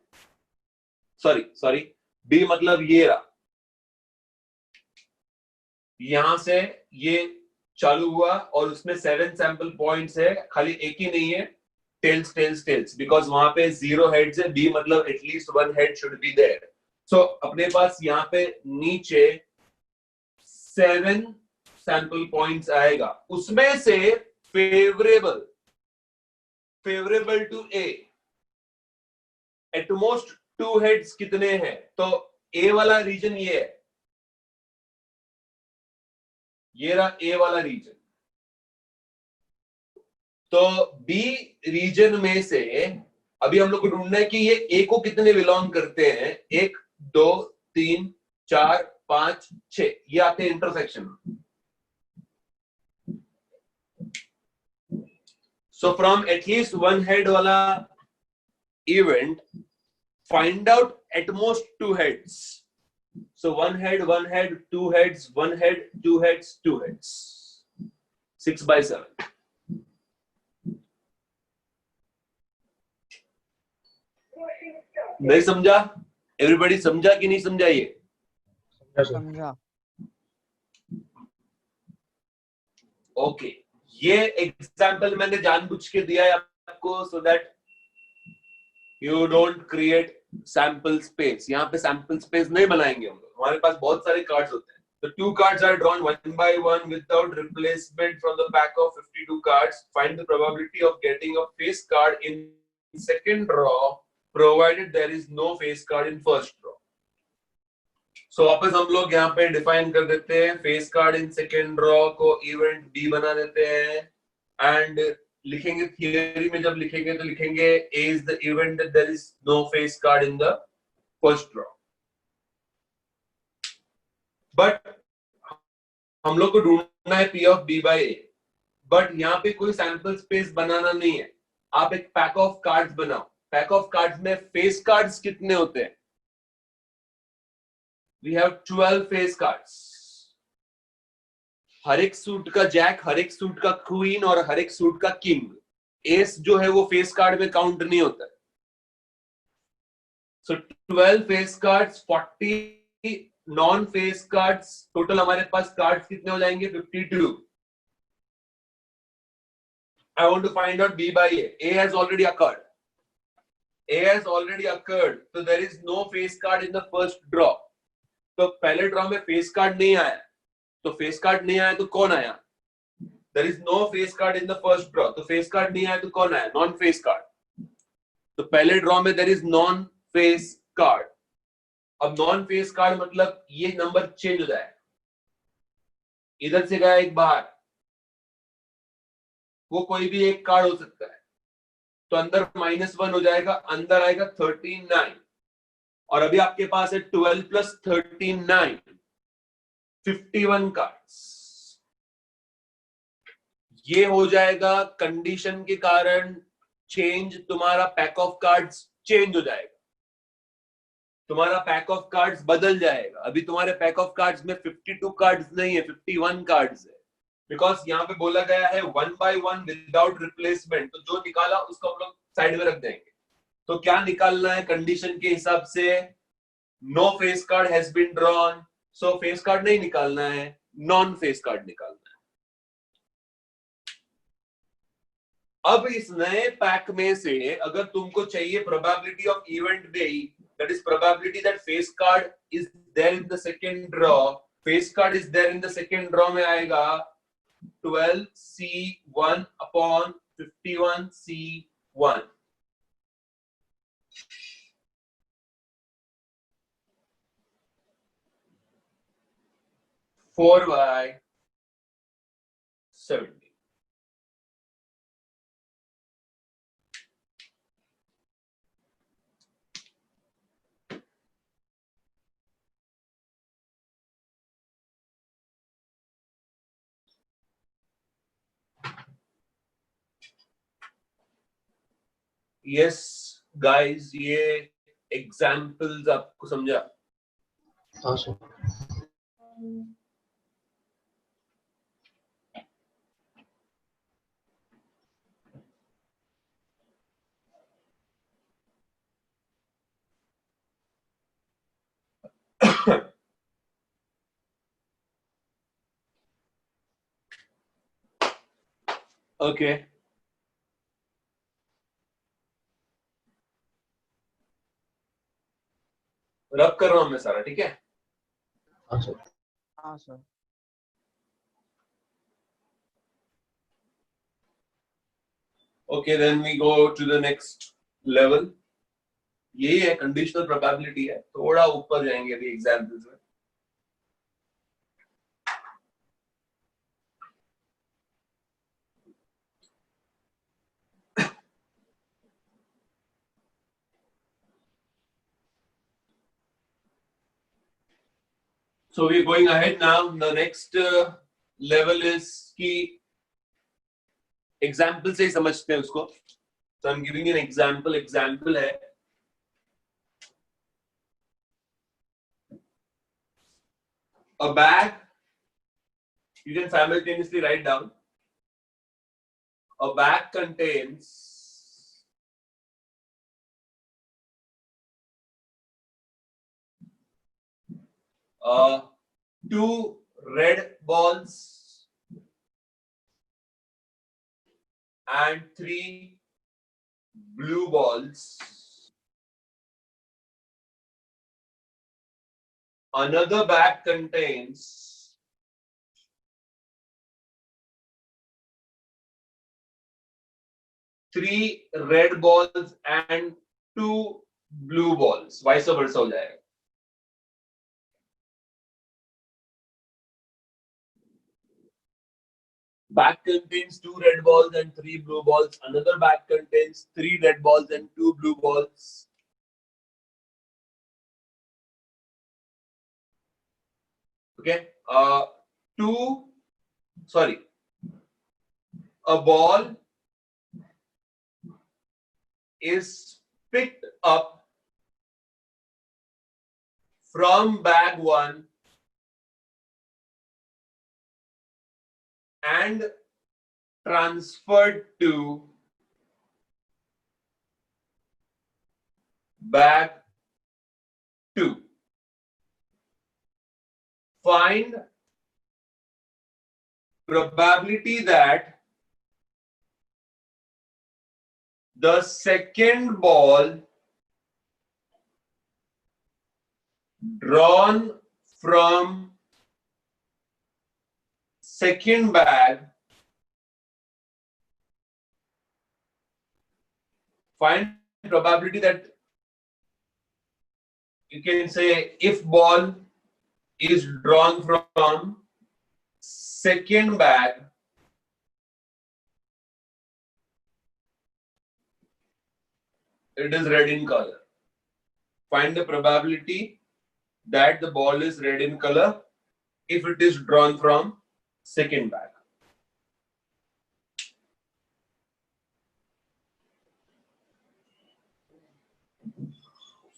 sorry, B मतलब ये रहा, यहां से ये चालू हुआ और उसमें 7 सैंपल पॉइंट्स है, खाली एक ही नहीं है, टेल्स, बिकॉज वहां पे 0 हेड्स है। बी मतलब at least 1 head should be there. So अपने पास यहाँ पे नीचे 7 सैंपल पॉइंट्स आएगा, उसमें से favourable to A at most 2 heads कितने हैं? तो ए वाला रीजन ये है, ये रहा ए वाला रीजन। तो बी रीजन में से अभी हम लोग को ढूंढना है कि ये ए को कितने बिलोंग करते हैं। 1 2 3 4 5 6 ये आते हैं intersection. So from at least 1 head वाला event find out at most 2 heads. So 1 head, 1 head, 2 heads, 1 head, 2 heads, 2 heads. 6 by 7. नहीं समझा? Everybody समझा कि नहीं समझा ये? समझा। Okay. ये एग्जाम्पल मैंने जानबूझ के दिया है आपको so that you don't create sample space। यहाँ पे sample space नहीं बनाएंगे हम लोग, हमारे पास बहुत सारे कार्ड्स होते हैं। The 2 cards are drawn 1 by 1 without replacement from the pack of 52 cards. Find the probability of getting a face card in second draw provided there is no face card in first row. So वापस हम लोग यहाँ पे define कर देते हैं face card in second draw को event B बना देते हैं एंड लिखेंगे थियरी में जब लिखेंगे तो लिखेंगे A is the event that there is no face card in the first row. But हम लोग को ढूंढना है P of B by A. But यहाँ पे कोई सैंपल स्पेस बनाना नहीं है. आप एक पैक ऑफ कार्ड्स बनाओ. पैक ऑफ कार्ड्स में फेस कार्ड्स कितने होते हैं? We have 12 face cards. हर एक सूट का जैक, हर एक सूट का क्वीन और हर एक सूट का किंग. एस जो है वो फेस कार्ड में काउंट नहीं होता है. सो 12 face cards, 40 non face cards. Total हमारे पास कार्ड्स कितने हो जाएंगे? 52. I want to find out B by A. A has already occurred. A has already occurred. So there is no face card in the first draw. तो पहले draw में face card नहीं आया. तो फेस कार्ड नहीं आया तो कौन आया? There is no face card in the first draw. तो फेस कार्ड नहीं आया तो कौन आया? Non face card. तो पहले ड्रॉ में there is non face card. अब नॉन फेस कार्ड मतलब ये नंबर चेंज हो जाए. इधर से गया एक बाहर. वो कोई भी एक कार्ड हो सकता है. तो अंदर -1 हो जाएगा, अंदर आएगा 39 और अभी आपके पास है 12 + 39, 51 कार्ड्स. ये हो जाएगा कंडीशन के कारण चेंज. तुम्हारा पैक ऑफ कार्ड्स चेंज हो जाएगा. तुम्हारा पैक ऑफ कार्ड्स बदल जाएगा. अभी तुम्हारे पैक ऑफ कार्ड्स में 52 कार्ड्स नहीं है, 51 कार्ड्स है. बिकॉज यहाँ पे बोला गया है 1 by 1 विदाउट रिप्लेसमेंट. तो जो निकाला उसको हम लोग साइड में रख देंगे. तो क्या निकालना है कंडीशन के हिसाब से? No face card has been drawn. So face card नहीं निकालना है, नॉन फेस कार्ड निकालना है. अब इस नए पैक में से अगर तुमको चाहिए probability of event B, that is probability that face card is there in the second draw. Face card is there in the second draw में आएगा 12C1 upon 51C1. Four by 70. Yes, guys, ये examples आपको समझा? हाँ sir. Okay. रब कर रहा हूं मैं सारा, ठीक है? हाँ सर. हाँ sir. Okay, then we go to the next level. यही है कंडीशनल प्रोबेबिलिटी है. थोड़ा ऊपर जाएंगे अभी एग्जांपल्स में. So we're going ahead now. The next level is कि example से ही समझते हैं उसको. So I'm giving you an example. Example है a bag. You can simultaneously write down. A bag contains two red balls and 3 blue balls. Another bag contains 3 red balls and 2 blue balls. Vice versa हो जाएगा. Bag contains 2 red balls and 3 blue balls. Another bag contains 3 red balls and 2 blue balls. Okay. A ball is picked up from bag 1 and transferred to bag 2. Find probability that the second ball drawn from second bag, find probability that you can say if ball is drawn from second bag, it is red in color. Find the probability that the ball is red in color if it is drawn from second bag.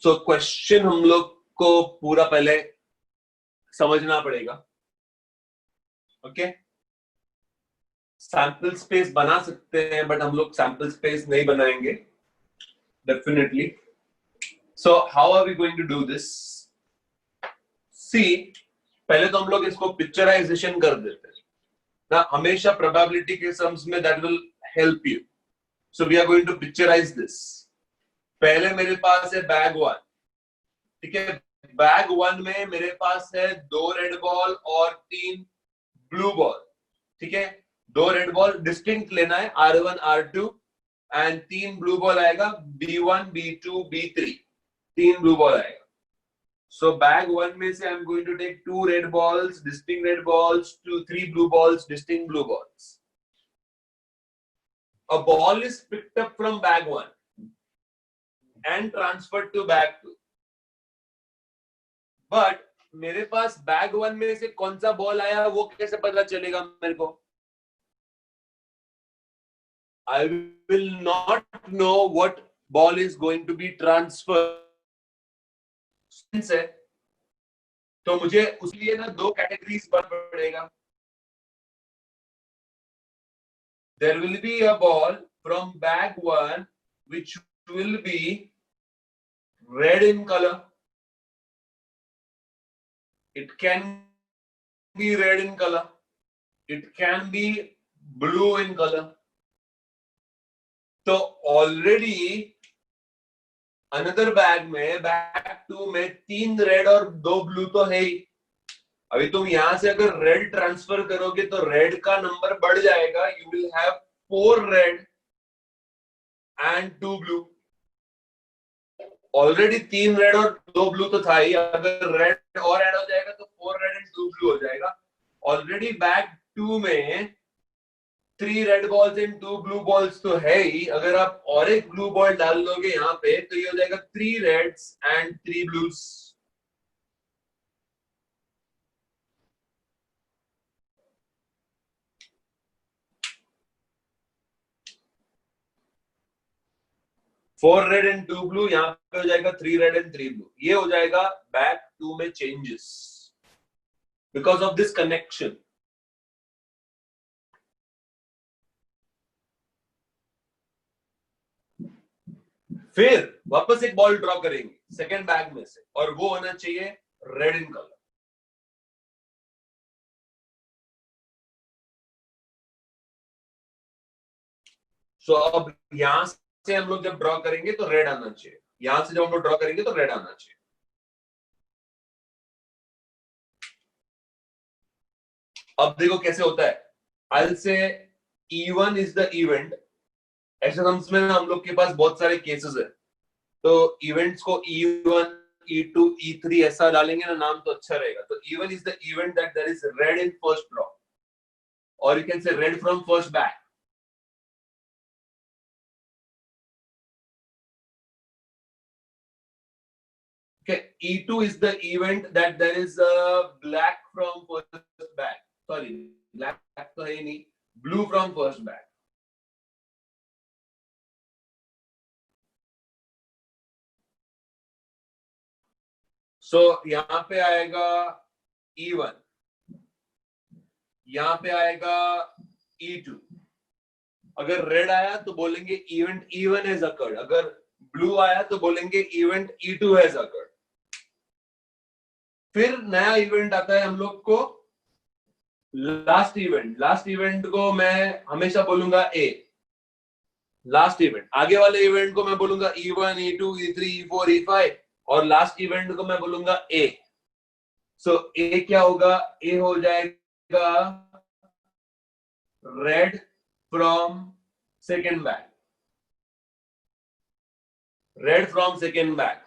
So question हम लोग को पूरा पहले समझना पड़ेगा. Okay, sample space बना सकते हैं बट हम लोग सैंपल स्पेस नहीं बनाएंगे definitely. So how are we going to do this? See, पहले तो हम लोग इसको पिक्चराइजेशन कर देते हैं ना. हमेशा प्रोबेबिलिटी के सम्स में that will help you. So we are going to picturise this. पहले मेरे पास है बैग 1. ठीक है, बैग 1 में मेरे पास है 2 रेड बॉल और 3 ब्लू बॉल. ठीक है, 2 रेड बॉल डिस्टिंक्ट लेना है, R1 R2, and 3 blue ball आएगा, B1 B2 B3. 3 blue ball आएगा. So bag 1 में से I'm going to take 2 red balls, distinct red balls, 3 blue balls, distinct blue balls. A ball is picked up from bag 1 and transferred to bag 2. But मेरे पास bag 1 में से कौन सा ball आया वो कैसे पता चलेगा मेरे को? I will not know what ball is going to be transferred. से तो मुझे उसलिए ना 2 कैटेगरीज पर पड़ेगा. There will be a ball from bag 1 which will be red in color. It can be red in color. It can be blue in color. तो already another bag में, bag 2 में 3 red और 2 blue तो है ही. अभी तुम यहां से अगर रेड ट्रांसफर करोगे तो रेड का नंबर बढ़ जाएगा. You will have 4 red and 2 blue. Already 3 red और 2 ब्लू तो था ही. अगर रेड और ऐड हो जाएगा तो 4 रेड एंड 2 ब्लू हो जाएगा. ऑलरेडी बैग 2 में 3 red balls and 2 blue balls तो है ही. अगर आप और एक ब्लू बॉल डाल दोगे यहाँ पे तो ये हो जाएगा 3 reds and 3 blues. Four red and 2 blue, यहाँ पे हो जाएगा 3 रेड एंड 3 ब्लू. ये हो जाएगा बैग 2 में changes because of this connection. फिर वापस एक बॉल ड्रॉ करेंगे सेकेंड बैग में से और वो होना चाहिए रेड इन कलर. सो अब यहां से हम लोग जब ड्रॉ करेंगे तो रेड आना चाहिए. यहां से जब हम लोग ड्रॉ करेंगे तो रेड आना चाहिए. अब देखो कैसे होता है. I will say E1 is the event. ऐसे समझ में हम लोग के पास बहुत सारे केसेस है. तो इवेंट्स को E1, E2, E3 ऐसा डालेंगे ना नाम तो अच्छा रहेगा. तो E1 is the event that there is red in first draw, or you can say red from first back. Okay, E2 is the event that there is a black from first back. Sorry, black तो है नहीं, blue from first back. So यहाँ पे आएगा E1, यहाँ पे आएगा E2. अगर रेड आया तो बोलेंगे इवेंट E1 has occurred. अगर ब्लू आया तो बोलेंगे इवेंट E2 has occurred. फिर नया इवेंट आता है हम लोग को लास्ट इवेंट को मैं हमेशा बोलूंगा ए. लास्ट इवेंट, आगे वाले इवेंट को मैं बोलूंगा E1, E2, E3, E4, E5 और लास्ट इवेंट को मैं बोलूंगा ए. सो ए क्या होगा? ए हो जाएगा red from second back. Red from second back.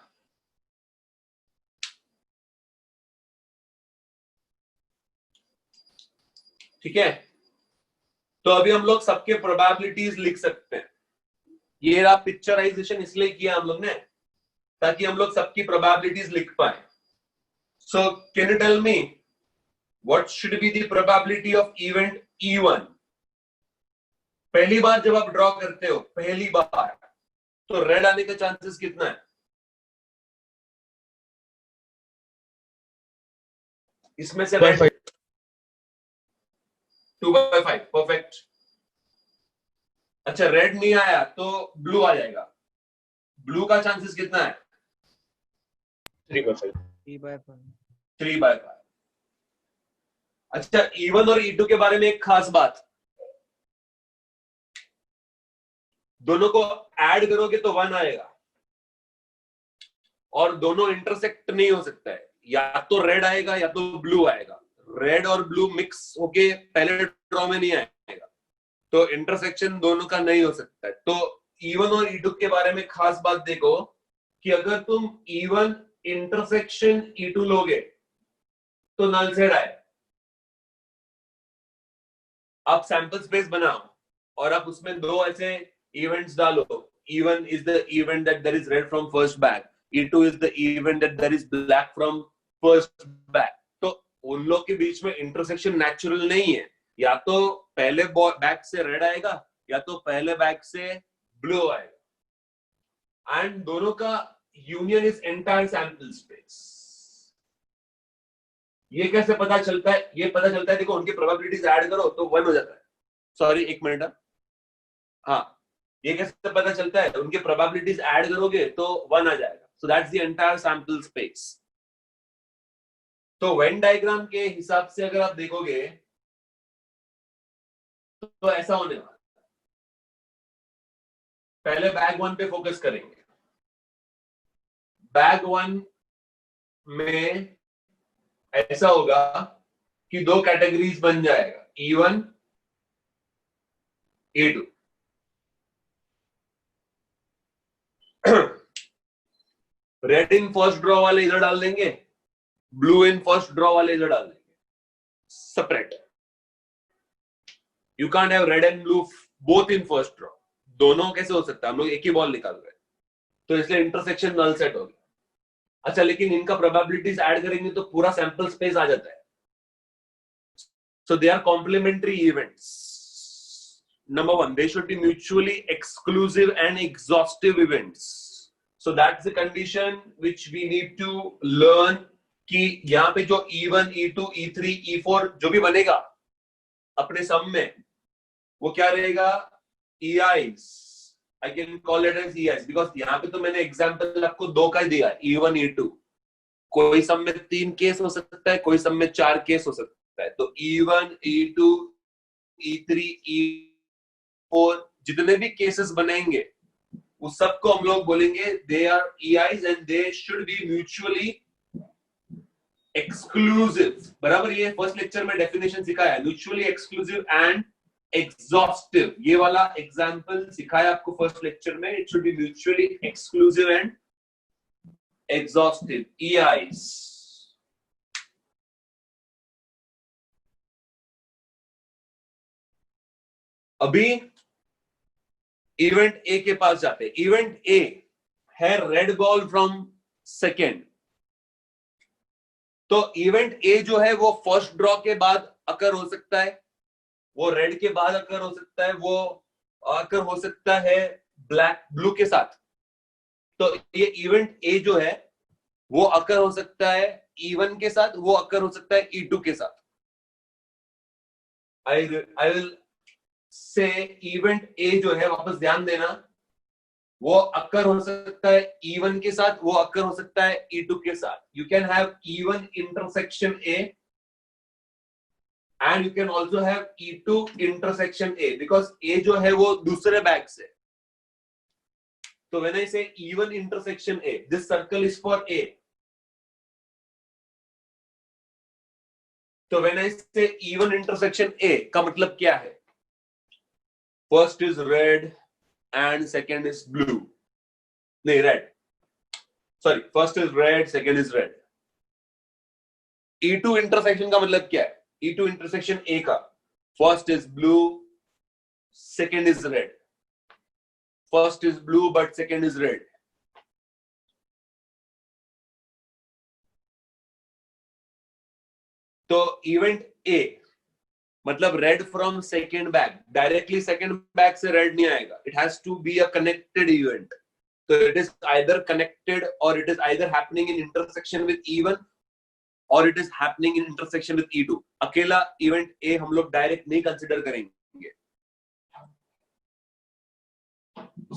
ठीक है, तो अभी हम लोग सबके प्रोबेबिलिटीज लिख सकते हैं. ये रहा पिक्चराइजेशन इसलिए किया हम लोग ने ताकि हम लोग सबकी प्रोबेबिलिटीज लिख पाए. So can you tell me what should be the probability of event E1? पहली बार जब आप ड्रॉ करते हो, पहली बार, तो रेड आने का चांसेस कितना है? इसमें से रेड 2/5. परफेक्ट. अच्छा, रेड नहीं आया तो ब्लू आ जाएगा. ब्लू का चांसेस कितना है? 3/5. 3/5. अच्छा, E1 और E2 के बारे में एक खास बात, दोनों को ऐड करोगे तो 1 आएगा और दोनों इंटरसेक्ट नहीं हो सकता है. या तो रेड आएगा या तो ब्लू आएगा. रेड और ब्लू मिक्स होके पहले ड्रॉ में नहीं आएगा, तो इंटरसेक्शन दोनों का नहीं हो सकता है. तो E1 और E2 के बारे में खास बात देखो कि अगर तुम E1 इंटरसेक्शन E2 लोगे तो नल सेट आए. आप सैंपल स्पेस बनाओ और आप उसमें दो ऐसे इवेंट्स डालो. E1 is the event that there is red from first back. E2 is the event that there is black from first back. तो उन लोग के बीच में इंटरसेक्शन नेचुरल नहीं है. या तो पहले बैक से रेड आएगा या तो पहले बैक से ब्लू आएगा. एंड दोनों का union is entire sample space. ये कैसे पता चलता है? ये पता चलता है, देखो उनकी प्रोबेबिलिटीज ऐड करो तो 1 हो जाता है. सॉरी, एक मिनट. हाँ, ये कैसे पता चलता है? उनके प्रोबेबिलिटीज ऐड करोगे तो 1 आ जाएगा. So that's the entire sample space. तो वेन डायग्राम के हिसाब से अगर आप देखोगे तो ऐसा होने वाला. पहले बैग 1 पे फोकस करेंगे. बैग 1 में ऐसा होगा कि दो कैटेगरीज बन जाएगा, E1, E2. Red in first draw वाले इधर डाल देंगे, ब्लू इन फर्स्ट ड्रॉ वाले इधर डाल देंगे separate. You can't have read and blue both in first draw. दोनों कैसे हो सकता है? हम लोग एक ही बॉल निकाल रहे हैं, तो इसलिए इंटरसेक्शन नल सेट हो गया. अच्छा, लेकिन इनका प्रोबेबिलिटीज ऐड करेंगे तो पूरा सैंपल स्पेस आ जाता है. So they are complementary events. Number 1, they should be mutually exclusive and exhaustive events. So that's the condition which we need to learn कि यहाँ पे जो E1, E2, E3, E4 जो भी बनेगा अपने सम में, वो क्या रहेगा? EIs. I can call it as EIs because यहाँ पे तो मैंने एग्जाम्पल आपको 2 का ही दिया, E1, E2. कोई सम में 3 केस हो सकता है, कोई सम में 4 केस हो सकता है. तो E1, E2, E3, E4 जितने भी केसेस बनेंगे उस सबको हम लोग बोलेंगे they are EIs and they should be mutually exclusive. बराबर, ये फर्स्ट लेक्चर में डेफिनेशन सिखाया है, म्यूचुअली एक्सक्लूसिव एंड एग्जॉस्टिव. ये वाला एग्जांपल सिखाया आपको फर्स्ट लेक्चर में. It should be mutually exclusive and exhaustive, EIs. अभी इवेंट ए के पास जाते हैं. इवेंट ए है रेड बॉल फ्रॉम सेकेंड. तो इवेंट ए जो है वो फर्स्ट ड्रॉ के बाद अकर हो सकता है, वो रेड के बाद अकर हो सकता है, वो अकर हो सकता है ब्लू के साथ. तो ये इवेंट ए जो है वो अकर हो सकता है E1 के साथ, वो अकर हो सकता है E2 के साथ. I will say event A जो है, वापस ध्यान देना, वो अकर हो सकता है E1 के साथ, वो अकर हो सकता है E2 के साथ. You can have E1 intersection A and you can also have E2 intersection A because A जो है वो दूसरे बैग से. तो when I say E1 intersection A, this circle is for A. तो when I say E1 intersection A का मतलब क्या है? First is red and second is blue. नहीं, red. Sorry, first is red, second is red. E2 intersection का मतलब क्या है? E2 intersection A का first is blue, second is red. First is blue but second is red. तो event A मतलब red from second bag, directly second bag से red नहीं आएगा. It has to be a connected event. तो it is either connected और it is either happening in intersection with E1 और it is happening in intersection with E2. अकेला event A हम लोग direct नहीं कंसिडर करेंगे.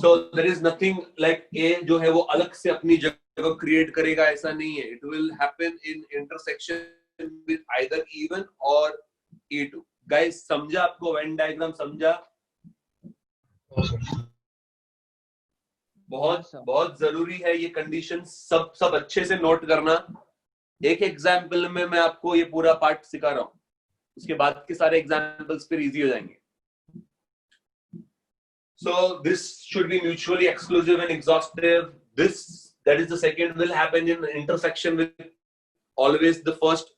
So there is nothing like A जो है वो अलग से अपनी जगह क्रिएट करेगा, ऐसा नहीं है. It will happen in intersection with either E1 और E2. गाइस समझा? आपको वेन डायग्राम समझा? बहुत जरूरी है ये कंडीशन, सब अच्छे से नोट करना. एक एग्जाम्पल में मैं आपको ये पूरा पार्ट सिखा रहा हूं, उसके बाद के सारे एग्जाम्पल्स फिर इजी हो जाएंगे. So this should be mutually exclusive and exhaustive. This, that is the second, will happen in intersection with always the first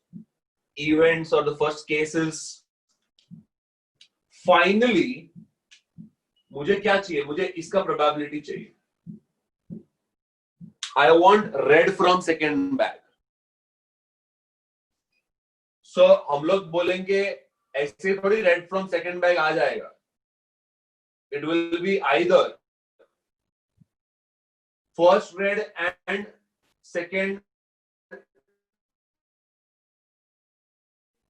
events or the first cases. Finally, मुझे क्या चाहिए? मुझे इसका प्रोबेबिलिटी चाहिए. I want red from second bag. So हम लोग बोलेंगे ऐसे थोड़ी रेड फ्रॉम सेकेंड बैग आ जाएगा. It will be either first red and second,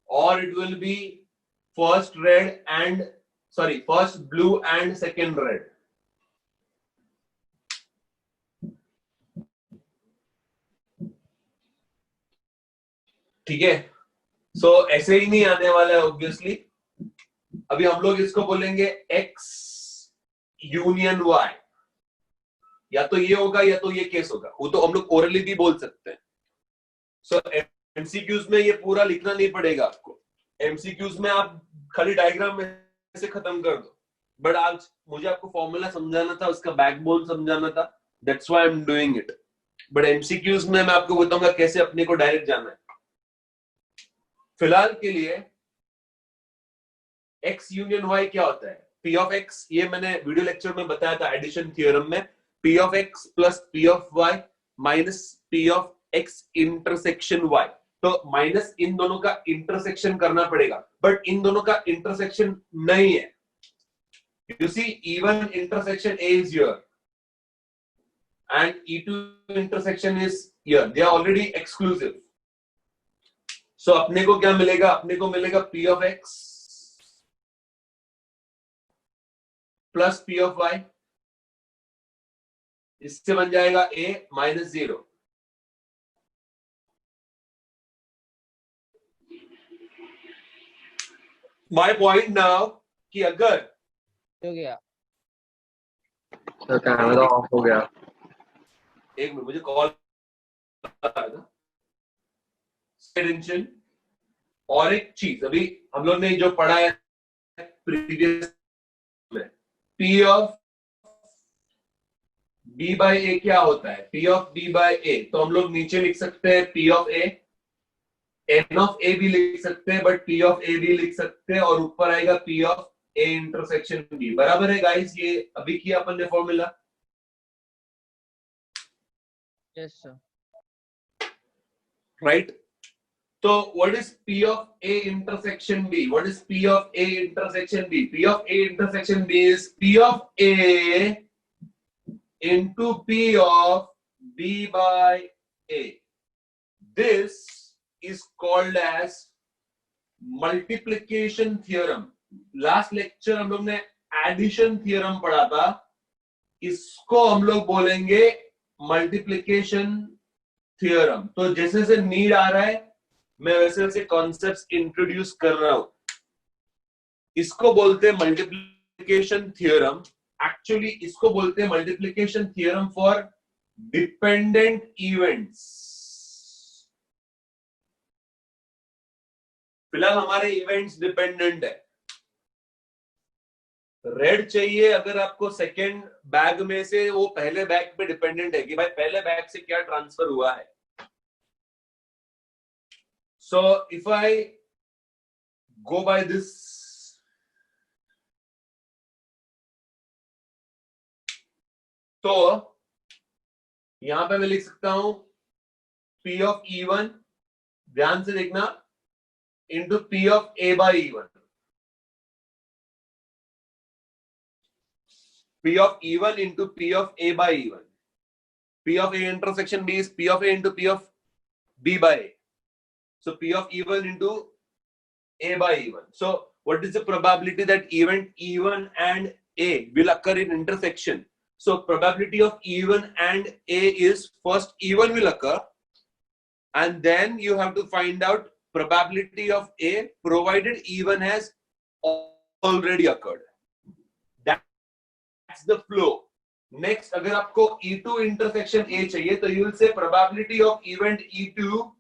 or it will be first blue and second red. ठीक है. सो ऐसे ही नहीं आने वाला है ऑब्वियसली. अभी हम लोग इसको बोलेंगे X यूनियन Y. या तो ये होगा या तो ये केस होगा. वो तो हम लोग ओरली भी बोल सकते हैं. सो एमसीक्यूज में ये पूरा लिखना नहीं पड़ेगा आपको. एमसीक्यूज में आप खाली डायग्राम में से खत्म कर दो. बट आज मुझे आपको फॉर्मूला समझाना था, उसका बैकबोन समझाना था. That's why I am doing it. But MCQs में मैं आपको बताऊंगा कैसे अपने को डायरेक्ट जाना है. फिलहाल के लिए X यूनियन Y क्या होता है? P of X, ये मैंने वीडियो लेक्चर में बताया था एडिशन थ्योरम में. P of X plus P of Y minus P of X intersection Y. तो माइनस इन दोनों का इंटरसेक्शन करना पड़ेगा, बट इन दोनों का इंटरसेक्शन नहीं है. You see, E1 intersection A is here and E2 intersection is here. They are already exclusive. So अपने को क्या मिलेगा? अपने को मिलेगा P of X plus P of Y. इससे बन जाएगा A minus 0. My point now कि अगर हो गया तो कैमरा ऑफ हो गया. एक मिनट, मुझे कॉल आ रहा था. टेंशन और एक चीज अभी हम लोग ने जो पढ़ा है प्रीवियस में, P of B by A क्या होता है? P of B by A. तो हम लोग नीचे लिख सकते हैं P of A, N of A भी लिख सकते हैं, बट P of A भी लिख सकते हैं, और ऊपर आएगा P of A intersection B. बराबर है गाइस? ये अभी किया अपन ने फॉर्मूला, यस सर। राइट? तो what is P of A intersection B? What is P of A intersection B? P of A intersection B is P of A into P of B by A. This is called as multiplication theorem. Last lecture हम लोग ने addition theorem पढ़ा था, इसको हम लोग बोलेंगे multiplication theorem. तो जैसे जैसे नीड आ रहा है मैं वैसे वैसे कॉन्सेप्ट्स इंट्रोड्यूस कर रहा हूं। इसको बोलते हैं मल्टीप्लिकेशन थियरम। एक्चुअली इसको बोलते हैं multiplication theorem for dependent events. फिलहाल हमारे इवेंट्स डिपेंडेंट है। रेड चाहिए अगर आपको सेकेंड बैग में से, वो पहले बैग पे डिपेंडेंट है कि भाई पहले बैग से क्या ट्रांसफर हुआ है। So if I go by this, तो यहां पे मैं लिख सकता हूं P of E1, ध्यान से देखना, into P of A by E1. P of E1 into P of A by E1. P of A intersection B is P of A into P of B by A. So P of E1 into A by E1. So what is the probability that event E1 and A will occur in intersection? So probability of E1 and A is first E1 will occur, and then you have to find out probability of A provided E1 has already occurred. That's the flow. Next, अगर आपको E2 intersection A चाहिए तो you will say probability of event E2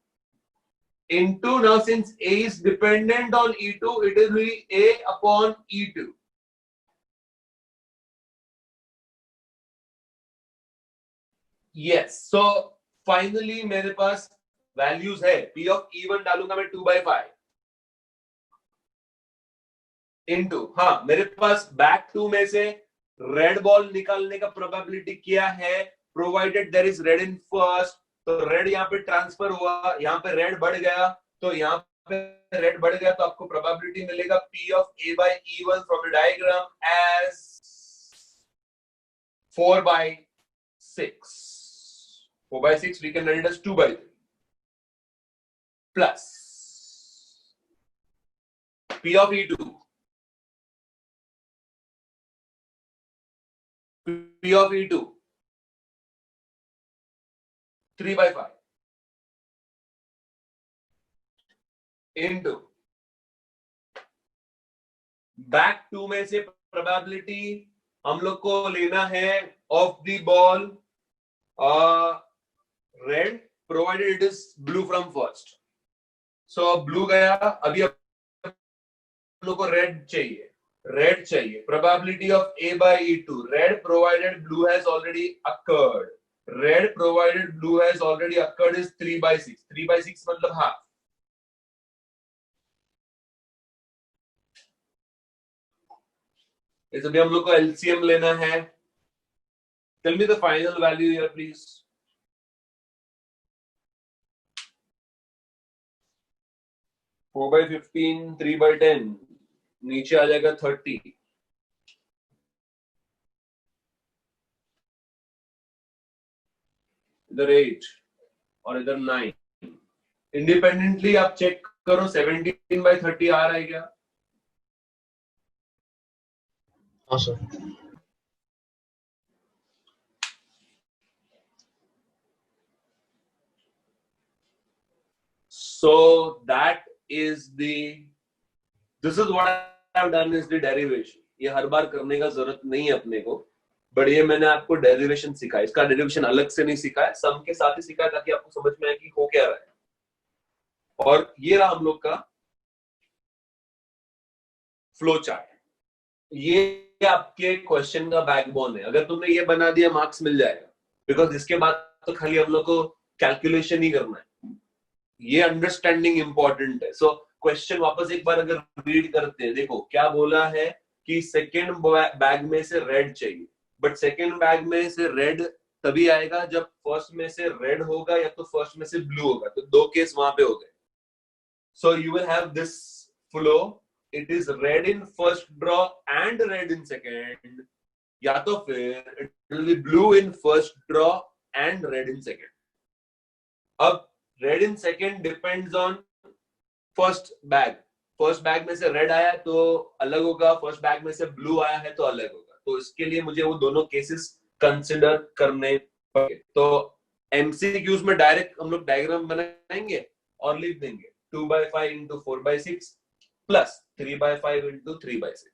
into, now since A is dependent on E2, it will be A upon E2. Yes. So finally मेरे पास values है। P of E1 डालूंगा मैं 2/5 into, हाँ मेरे पास back 2 में से रेड बॉल निकालने का प्रोबेबिलिटी क्या है, provided there is red in first. तो रेड यहाँ पे ट्रांसफर हुआ, यहाँ पे रेड बढ़ गया, तो यहाँ पे रेड बढ़ गया, तो आपको प्रोबेबिलिटी मिलेगा P of A by E1 from the diagram as 4/6. 4/6 we can write it as 2/3 plus P of E2. P of E2 3/5 into back 2 में से प्रोबेबिलिटी हम लोग को लेना है of the ball red provided it is blue from first. So blue गया, अभी हम लोग को रेड चाहिए, रेड चाहिए। Probability of A by E2, red provided blue has already occurred, red provided blue has already occurred is 3/6। 3/6 मतलब half. इस अभी हम लोग को एलसीएम लेना है। Tell me the final value here please. Four by 15, 3/10, नीचे आ जाएगा 30, इधर 8 और इधर 9। इंडिपेंडेंटली आप चेक करो 17/30 आ रहा है क्या? हाँ sir. So that is the, this is what I have done is the derivation. ये हर बार करने का जरूरत नहीं है अपने को, बट ये मैंने आपको डेरिवेशन सिखाया। इसका डेरिवेशन अलग से नहीं सिखाया, सम के साथ ही सिखाया ताकि आपको समझ में आए कि हो क्या रहा है। और ये रहा हम लोग का फ्लो चार्ट। ये आपके क्वेश्चन का बैकबोन है. अगर तुमने ये बना दिया मार्क्स मिल जाएगा, बिकॉज इसके बाद तो खाली हम लोग को कैलकुलेशन ही करना है. ये अंडरस्टैंडिंग इंपॉर्टेंट है. सो क्वेश्चन वापस एक बार अगर रीड करते हैं, देखो क्या बोला है कि सेकेंड बैग में से रेड चाहिए, बट सेकेंड बैग में से रेड तभी आएगा जब फर्स्ट में से रेड होगा या तो फर्स्ट में से ब्लू होगा. तो दो केस वहां पे हो गए. So you will have this flow. It is red in first draw and red in second, या तो फिर it will be blue in first draw and red in second. अब red in second depends on first bag. First bag में से red आया तो अलग होगा, फर्स्ट बैग में से ब्लू आया है तो अलग होगा. तो इसके लिए मुझे वो दोनों केसेस कंसिडर करने पड़ेंगे. तो एमसीक्यूज में डायरेक्ट हम लोग डायग्राम बनाएंगे और लिख देंगे 2/5 इंटू 4/6 प्लस 3/5 इंटू 3/6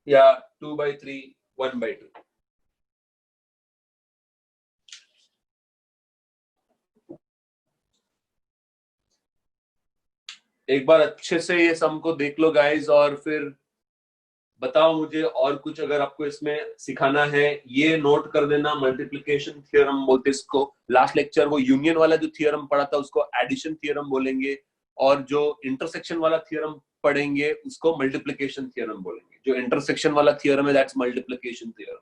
या 2/3 1/2. एक बार अच्छे से ये सम को देख लो गाइस, और फिर बताओ मुझे और कुछ अगर आपको इसमें सिखाना है. ये नोट कर देना, मल्टीप्लिकेशन थ्योरम बोलते इसको. लास्ट लेक्चर वो यूनियन वाला जो थ्योरम पढ़ा था उसको एडिशन थ्योरम बोलेंगे, और जो इंटरसेक्शन वाला थ्योरम पढ़ेंगे उसको मल्टीप्लिकेशन थ्योरम बोलेंगे. जो इंटरसेक्शन वाला थ्योरम है दैट्स मल्टीप्लिकेशन थ्योरम.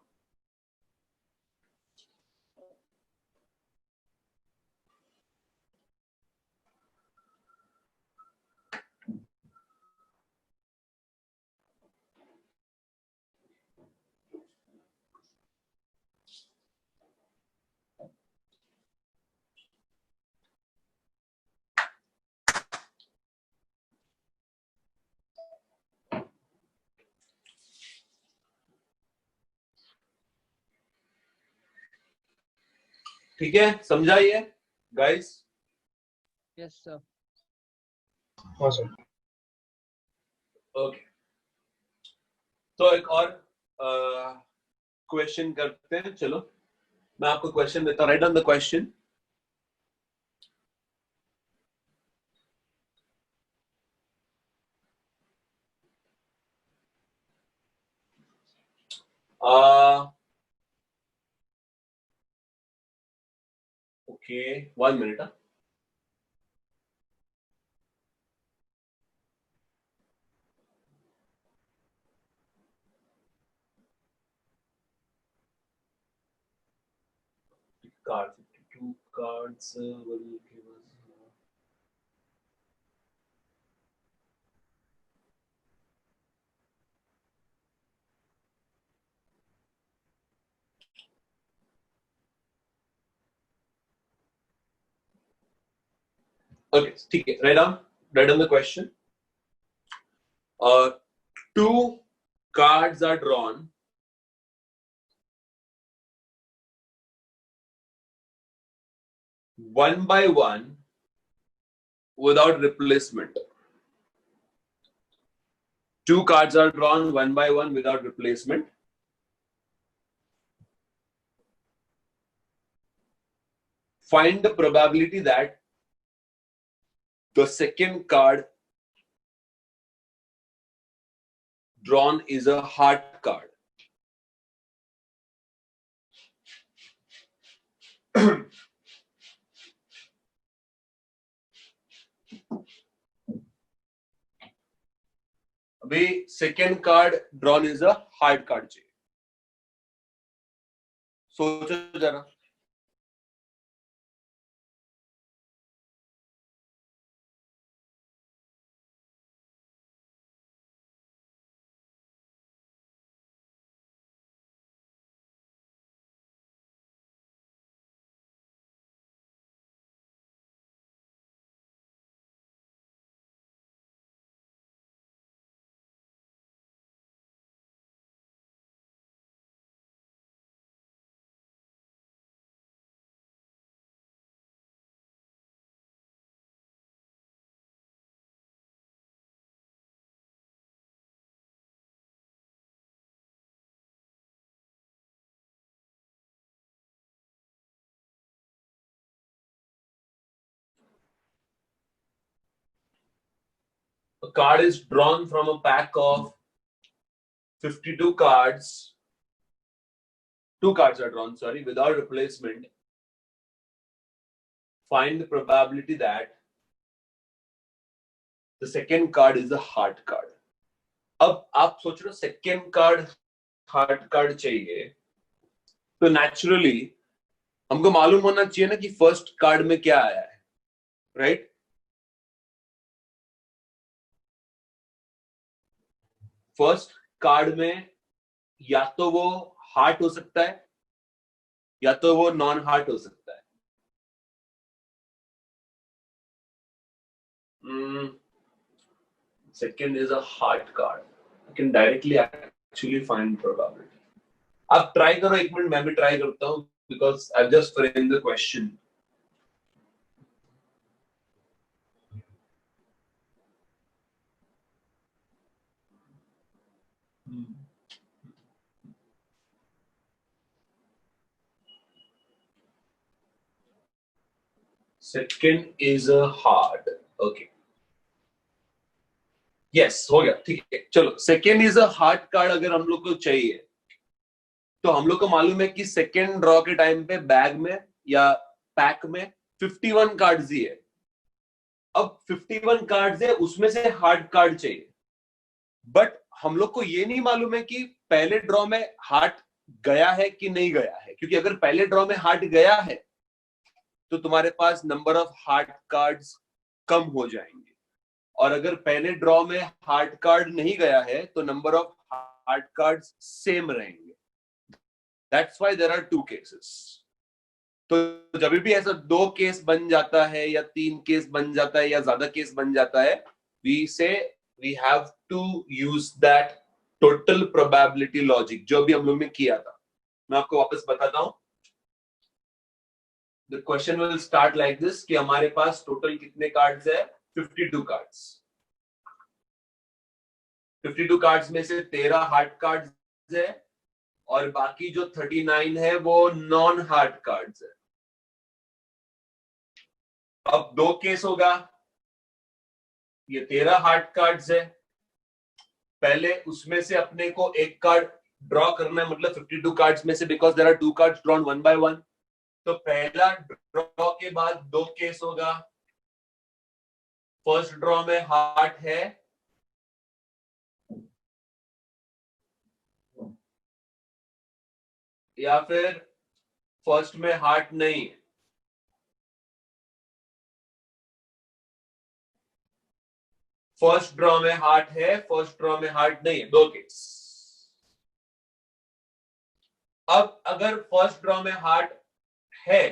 ठीक है, समझा ये गाइस? Yes sir. हाँ सर. ओके, तो एक और क्वेश्चन करते हैं. चलो मैं आपको क्वेश्चन देता हूं. Right on the question. Okay, 1 minute. Cards, 52 cards will give us. Okay, ठीक है. Write down the question. Two cards are drawn. One by one without replacement. Two cards are drawn one by one without replacement. Find the probability that the second card drawn is a heart card. अभी second card drawn is a heart card चाहिए. सोचो जरा. A card is drawn from a pack of 52 cards, 2 cards are drawn, sorry, without replacement, find the probability that the second card is a heart card. अब आप सोच रहे हो second card heart card चाहिए, तो नेचुरली हमको मालूम होना चाहिए ना कि फर्स्ट कार्ड में क्या आया है, राइट? फर्स्ट कार्ड में या तो वो हार्ट हो सकता है या तो वो नॉन हार्ट हो सकता है. Second is a heart card. I can directly actually find probability. आप ट्राई करो, एक मिनट मैं भी ट्राई करता हूँ, because I've just framed the question. Second is a heart. Okay. Yes, हो गया, ठीक है. चलो, second is a heart card अगर हम लोग को चाहिए, तो हम लोग को मालूम है कि सेकेंड ड्रॉ के टाइम पे बैग में या पैक में 51 कार्ड्स ही है. अब 51 कार्ड्स है, उसमें से हार्ट कार्ड चाहिए, बट हम लोग को ये नहीं मालूम है कि पहले ड्रॉ में हार्ट गया है कि नहीं गया है, क्योंकि अगर पहले ड्रॉ में हार्ट गया है तो तुम्हारे पास नंबर ऑफ हार्ट कार्ड्स कम हो जाएंगे, और अगर पहले ड्रॉ में हार्ट कार्ड नहीं गया है तो number of heart cards same रहेंगे. That's why there are 2 cases. तो जब भी ऐसा 2 केस बन जाता है या 3 केस बन जाता है या ज्यादा केस बन जाता है, we say we have to use that total probability logic जो भी हम लोग ने किया था. मैं आपको वापस बताता हूं. The question will start like this कि हमारे पास टोटल कितने कार्ड्स है? 52 कार्ड्स. 52 कार्ड्स में से 13 हार्ट कार्ड्स है और बाकी जो 39 है वो नॉन हार्ट कार्ड्स है. अब 2 केस होगा. ये 13 हार्ट कार्ड्स है, पहले उसमें से अपने को एक कार्ड ड्रॉ करना है, मतलब 52 कार्ड्स में से, because there are 2 cards drawn 1 by 1. तो पहला ड्रॉ के बाद 2 केस होगा. फर्स्ट ड्रॉ में हार्ट है, या फिर फर्स्ट में हार्ट नहीं है. फर्स्ट ड्रॉ में हार्ट है, फर्स्ट ड्रॉ में हार्ट नहीं है. 2 केस. अब अगर फर्स्ट ड्रॉ में हार्ट है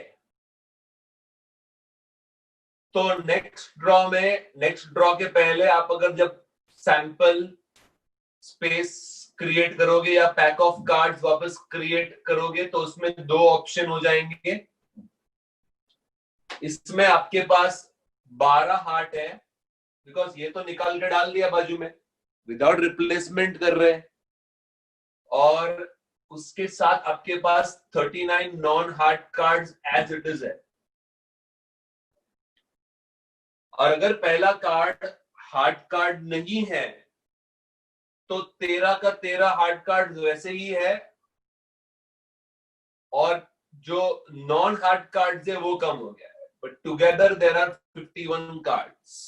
तो नेक्स्ट ड्रॉ के पहले आप अगर जब सैंपल स्पेस क्रिएट करोगे या पैक ऑफ कार्ड्स वापस क्रिएट करोगे तो उसमें 2 ऑप्शन हो जाएंगे. इसमें आपके पास 12 हार्ट है, बिकॉज ये तो निकाल के डाल दिया बाजू में, विदाउट रिप्लेसमेंट कर रहे हैं, और उसके साथ आपके पास 39 non heart cards as it is है. और अगर पहला कार्ड हार्ट कार्ड नहीं है तो 13 का 13 हार्ट कार्ड वैसे ही है, और जो नॉन हार्ट कार्ड्स है वो कम हो गया है. But together there are 51 cards.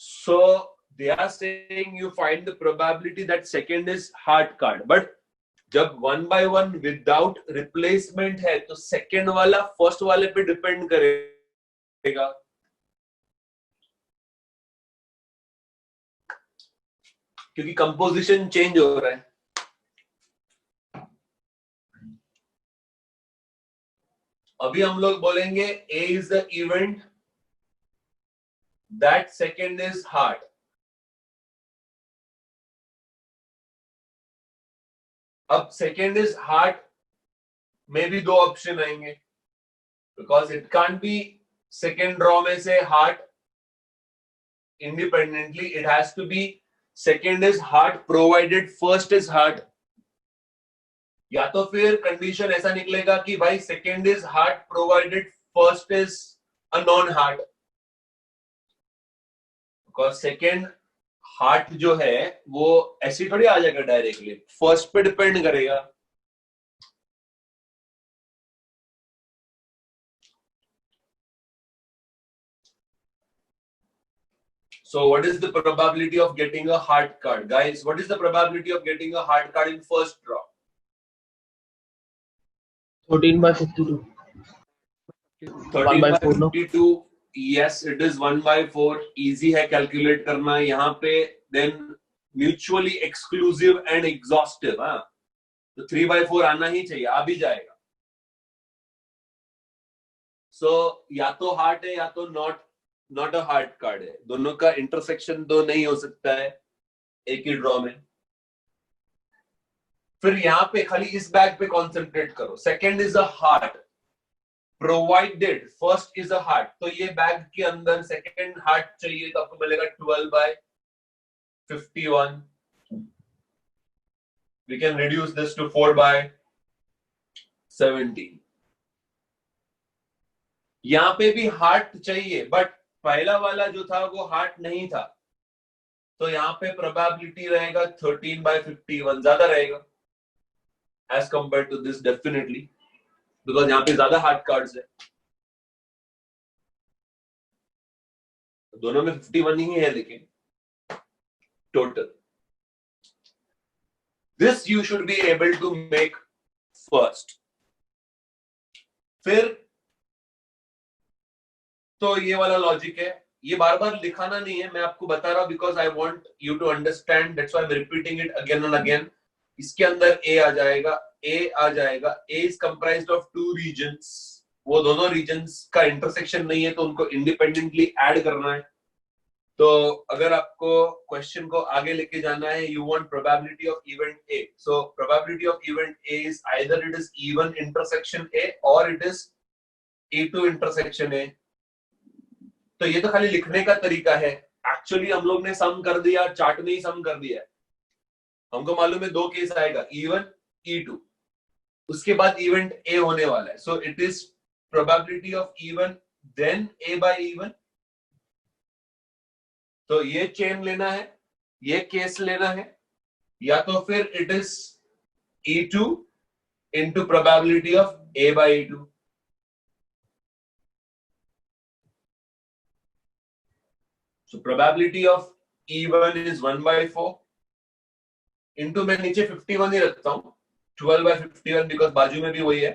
So they are saying you find the probability that second is heart card, but जब 1 by 1 विदाउट रिप्लेसमेंट है तो सेकेंड वाला फर्स्ट वाले पे डिपेंड करेगा. क्योंकि कंपोजिशन चेंज हो रहा है. अभी हम लोग बोलेंगे A is the event, that second is heart. अब सेकेंड इज हार्ट में भी 2 ऑप्शन आएंगे, because it can't be second draw में से heart independently. It has to be second is heart provided first is heart. या तो फिर condition ऐसा निकलेगा कि भाई second is heart provided first is a non heart. Because second heart जो है वो ऐसी थोड़ी आ जाएगा डायरेक्टली, फर्स्ट पे डिपेंड करेगा. So what is the probability of getting a heart card? Guys, what is the probability of getting a heart card in first draw? 13/52. 13 by 1/4 no? 52. Yes, it is 1/4. Easy है calculate करना यहाँ पे. Then mutually exclusive and exhaustive. हाँ, तो 3/4 आना ही चाहिए, आ भी जाएगा. So या तो हार्ट है या तो नॉट अ हार्ट कार्ड है. दोनों का इंटरसेक्शन तो नहीं हो सकता है एक ही ड्रॉ में. फिर यहाँ पे खाली इस बैग पे कॉन्सेंट्रेट करो. Second is a heart, provided first is a heart. तो ये बैग के अंदर सेकेंड हार्ट चाहिए तो आपको मिलेगा 12/51. We can reduce this to 4/17. यहाँ पे भी हार्ट चाहिए, बट पहला वाला जो था वो हार्ट नहीं था, तो यहाँ पे प्रोबेबिलिटी रहेगा 13/51, ज्यादा रहेगा as compare to this definitely, because यहाँ पे ज्यादा हार्ट कार्ड्स है. दोनों में 51 ही है लेकिन total. This you should be able to make first. फिर तो ये वाला लॉजिक है, ये बार बार लिखाना नहीं है, मैं आपको बता रहा हूं because I want you to understand, that's why I am repeating it again and again. इसके अंदर ए आ जाएगा, ए आ जाएगा. A is comprised of 2 regions. वो दोनों रीजन्स का इंटरसेक्शन नहीं है तो उनको इंडिपेंडेंटली ऐड करना है. तो अगर आपको क्वेश्चन को आगे लेके जाना है, you want probability of event A. So probability of event A is either it is even intersection A और it is E2 intersection A. तो ये तो खाली लिखने का तरीका है. एक्चुअली हम लोग ने सम कर दिया, चार्ट में ही सम कर दिया है. हमको मालूम है 2 केस आएगा, E1 E2, उसके बाद इवेंट ए होने वाला है. So it is probability of E1 then A/E1. तो ये चेन लेना है, ये केस लेना है, या तो फिर it is E2 into probability of A/E2. So probability of E1 is 1/4 into मैं नीचे 51 ही रखता हूँ, 12/51 बिकॉज बाजू में भी वही है,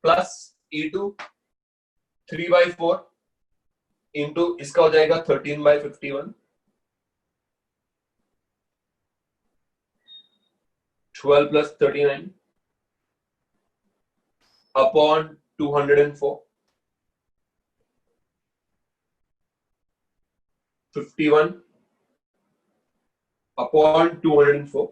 प्लस E2 3/4 इंटू इसका हो जाएगा 13/51. 12 plus 39 upon 204. 51 upon 204.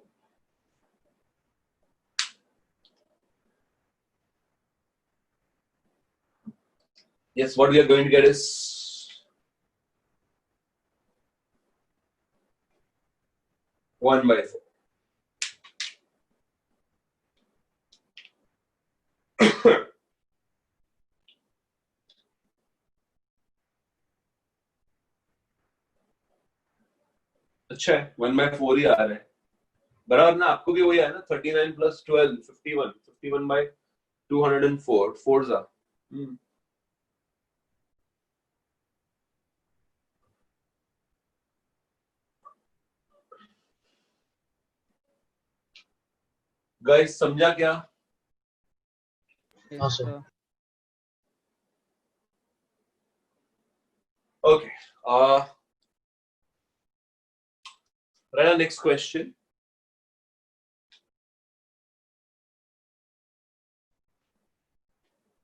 Yes, what we are going to get is 1/4. अच्छा है, 1/4 ही आ रहा है बराबर ना. आपको भी वही है ना, 39 plus 12 51. 51/204 4 गाइस समझा क्या? हाँ sir. Okay. Right, next question.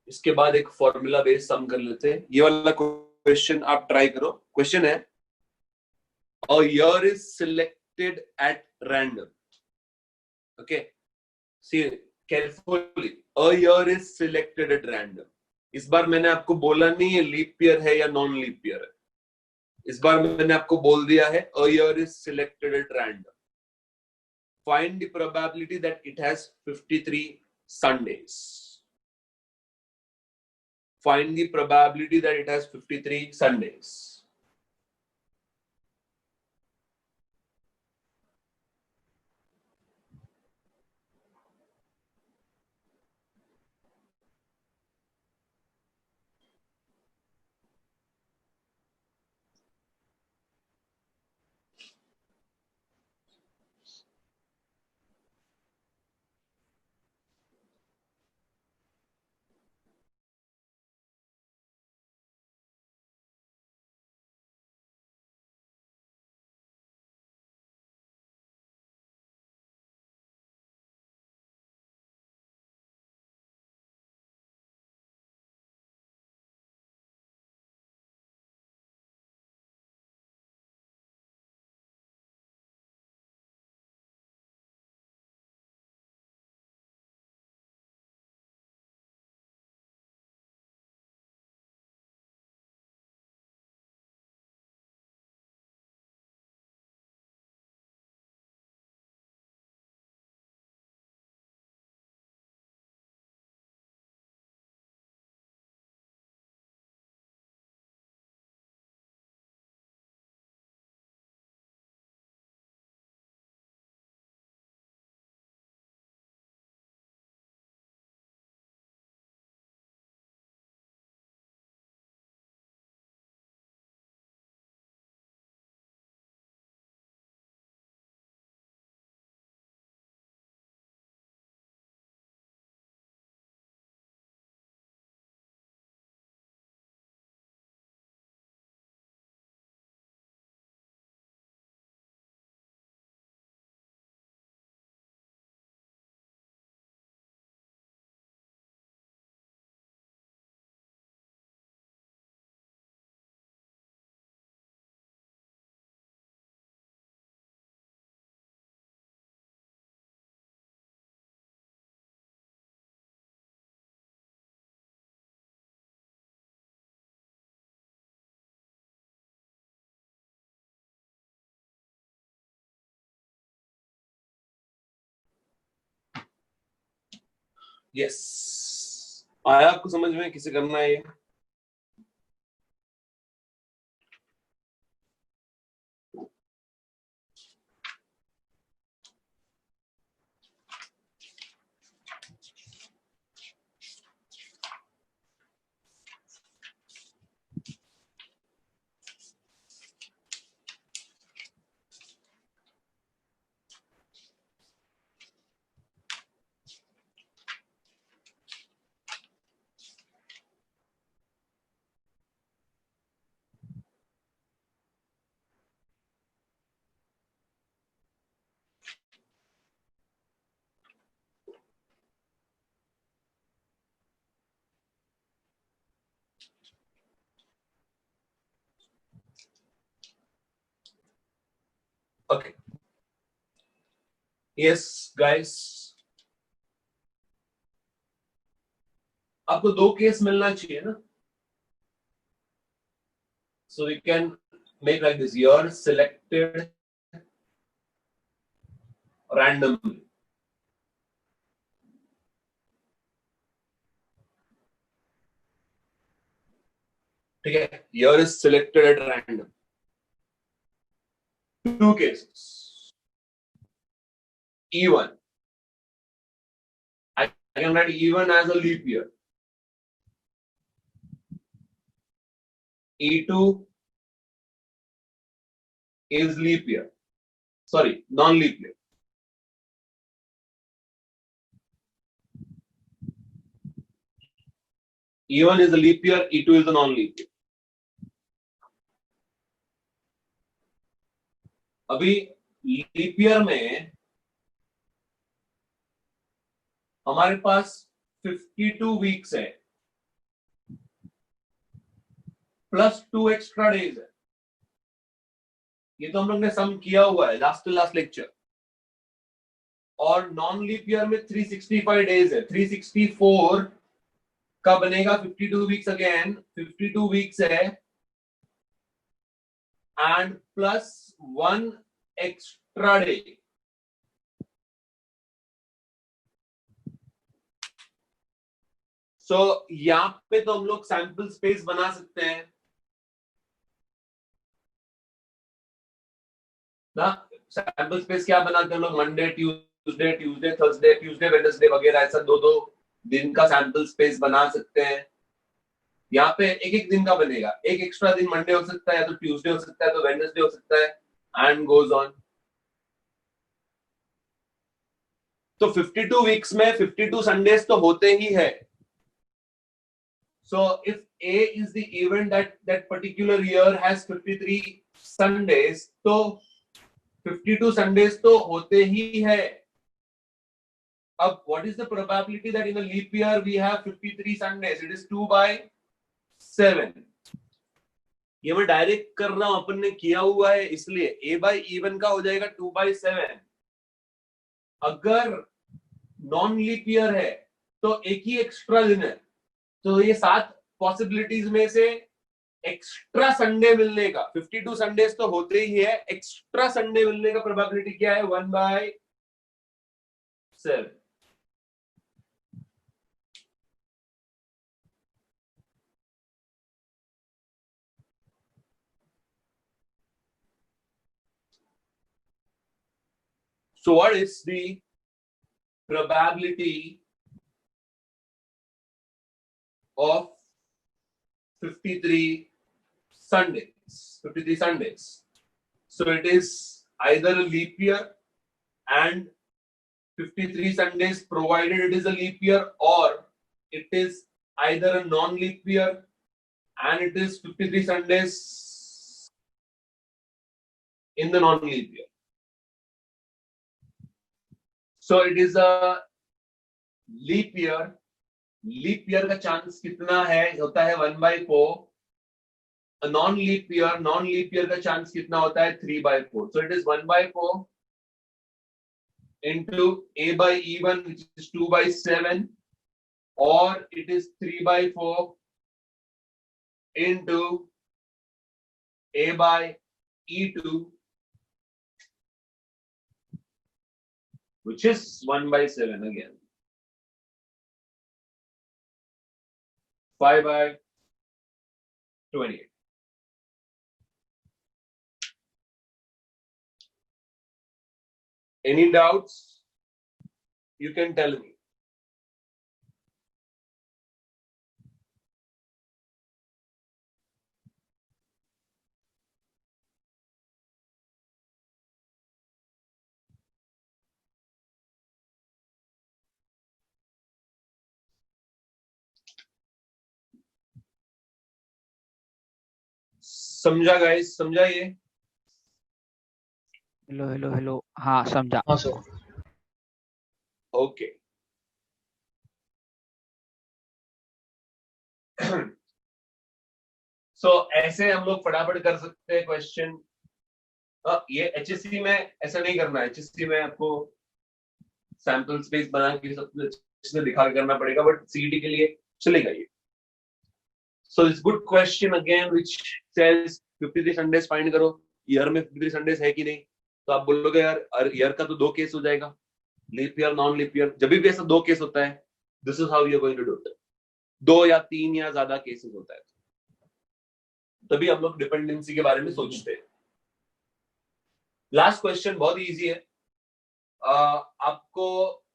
इसके बाद एक फॉर्मूला बेस्ड सम कर लेते हैं. ये वाला क्वेश्चन आप ट्राई करो. क्वेश्चन है, a year is selected at random. Okay, see carefully, a year is selected at random. इस बार मैंने आपको बोला नहीं है लीप ईयर है या नॉन लीप ईयर है. इस बार मैंने आपको बोल दिया है a year is selected at random. Find the probability that it has 53 Sundays. Find the probability that it has 53 Sundays. Yes, आया आपको समझ में किसे करना है ये? ओके, यस गाइस, आपको दो केस मिलना चाहिए ना, so we can make like this, year selected randomly. ठीक है, year is selected at random. Two cases. E1. I can write E1 as a leap year. E2 is leap year. Sorry, non-leap year. E1 is a leap year, E2 is a non-leap year. अभी leap year में हमारे पास 52 weeks है plus 2 extra days है, ये तो हम लोग ने सम किया हुआ है लास्ट लेक्चर। और नॉन लीप ईयर में 365 डेज है, 364 का बनेगा 52 वीक्स, अगेन 52 वीक्स है एंड प्लस 1 एक्स्ट्रा डे। सो यहां पे तो हम लोग सैंपल स्पेस बना सकते हैं ना। सैंपल स्पेस क्या बनाते हैं लोग, Monday Tuesday, Tuesday Thursday, Tuesday Wednesday वगैरह, ऐसा दो दो दिन का सैंपल स्पेस बना सकते हैं। यहाँ पे एक एक दिन का बनेगा, एक एक्स्ट्रा दिन मंडे हो सकता है, या तो ट्यूसडे हो सकता है, तो वेडनेसडे हो सकता है, एंड गोज ऑन। तो 52 वीक्स में 52 संडेज तो होते ही है। So if A is the event that particular year has 53 Sundays, तो 52 संडेज तो होते ही है। अब what is the probability that in a leap year we have 53 Sundays? It is 2/7। ये मैं डायरेक्ट कर रहा हूं, अपन ने किया हुआ है, इसलिए a बाई इवन का हो जाएगा 2/7। अगर नॉन लीप ईयर है तो एक ही एक्स्ट्रा दिन है, तो ये 7 पॉसिबिलिटीज में से एक्स्ट्रा संडे मिलने का, 52 संडेज तो होते ही है, एक्स्ट्रा संडे मिलने का प्रोबेबिलिटी क्या है? 1/7। So what is the probability of 53 Sundays? 53 Sundays. So it is either a leap year and 53 Sundays provided it is a leap year, or it is either a non-leap year and it is 53 Sundays in the non-leap year. So it is a leap year. Leap year का chance कितना है? होता है 1/4। Non leap year का chance कितना होता है? 3/4। So it is 1/4 into a by e1, which is 2/7, or it is 3/4 into a by e2, which is 1/7 again. 5/28. Any doubts? You can tell me. समझा गाइस? समझा ये? हेलो हेलो हेलो, हाँ समझा। हाँ सर। ओके। सो ऐसे हम लोग फटाफट कर सकते हैं क्वेश्चन। ये एचएससी में ऐसा नहीं करना है। एचएससी में आपको सैंपल स्पेस बना के सब इसमें दिखा के करना पड़ेगा, बट सीईटी के लिए चलेगा ये। So it's good question again which says 53 Sundays find करो। ईयर में 53 संडेज है कि नहीं? तो आप बोलोगे यार ईयर का तो 2 केस हो जाएगा, leap year non leap year. जब भी ऐसा 2 केस होता है, this is how you are going to do it. 2 या 3 या ज्यादा केसेस होता है, तभी हम लोग डिपेंडेंसी के बारे में सोचते हैं। लास्ट क्वेश्चन बहुत इजी है। आपको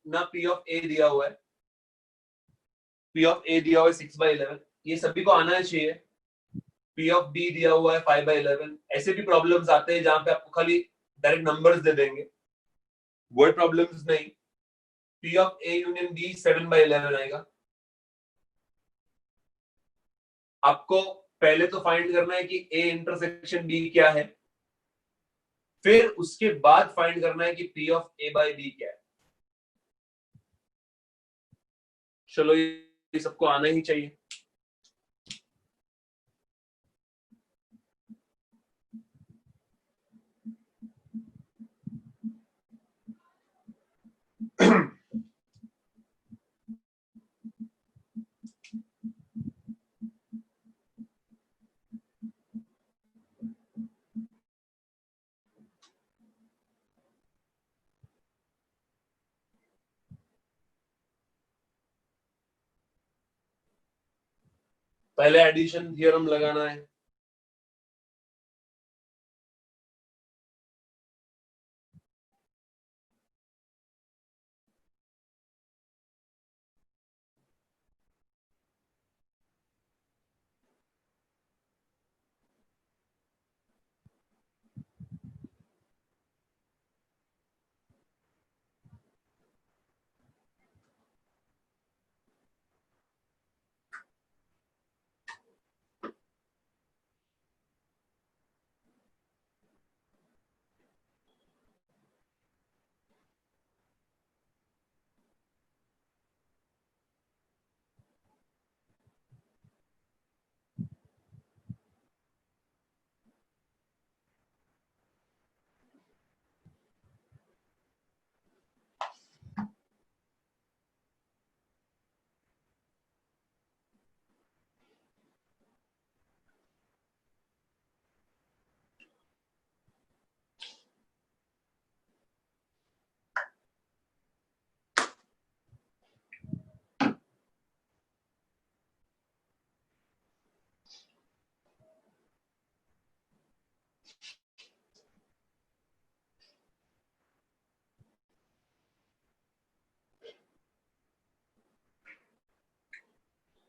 ना पी ऑफ ए दिया हुआ है, पी ऑफ ए दिया हुआ है 6/11, ये सभी को आना चाहिए। पी ऑफ बी दिया हुआ है 5/11। ऐसे भी प्रॉब्लम्स आते हैं जहां पे आपको खाली डायरेक्ट नंबर्स दे देंगे, वर्ड प्रॉब्लम्स नहीं। P of A union B 7/11 आएगा। आपको पहले तो फाइंड करना है कि ए इंटरसेक्शन बी क्या है, फिर उसके बाद फाइंड करना है कि P of A by B क्या है। चलो ये सबको आना ही चाहिए। पहले एडिशन थ्योरम लगाना है।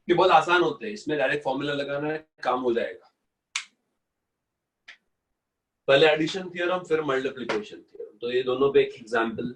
ये बहुत आसान होते हैं, इसमें डायरेक्ट फॉर्मूला लगाना है, काम हो जाएगा। पहले एडिशन थ्योरम फिर मल्टीप्लिकेशन थ्योरम। तो ये दोनों पे एक एग्जांपल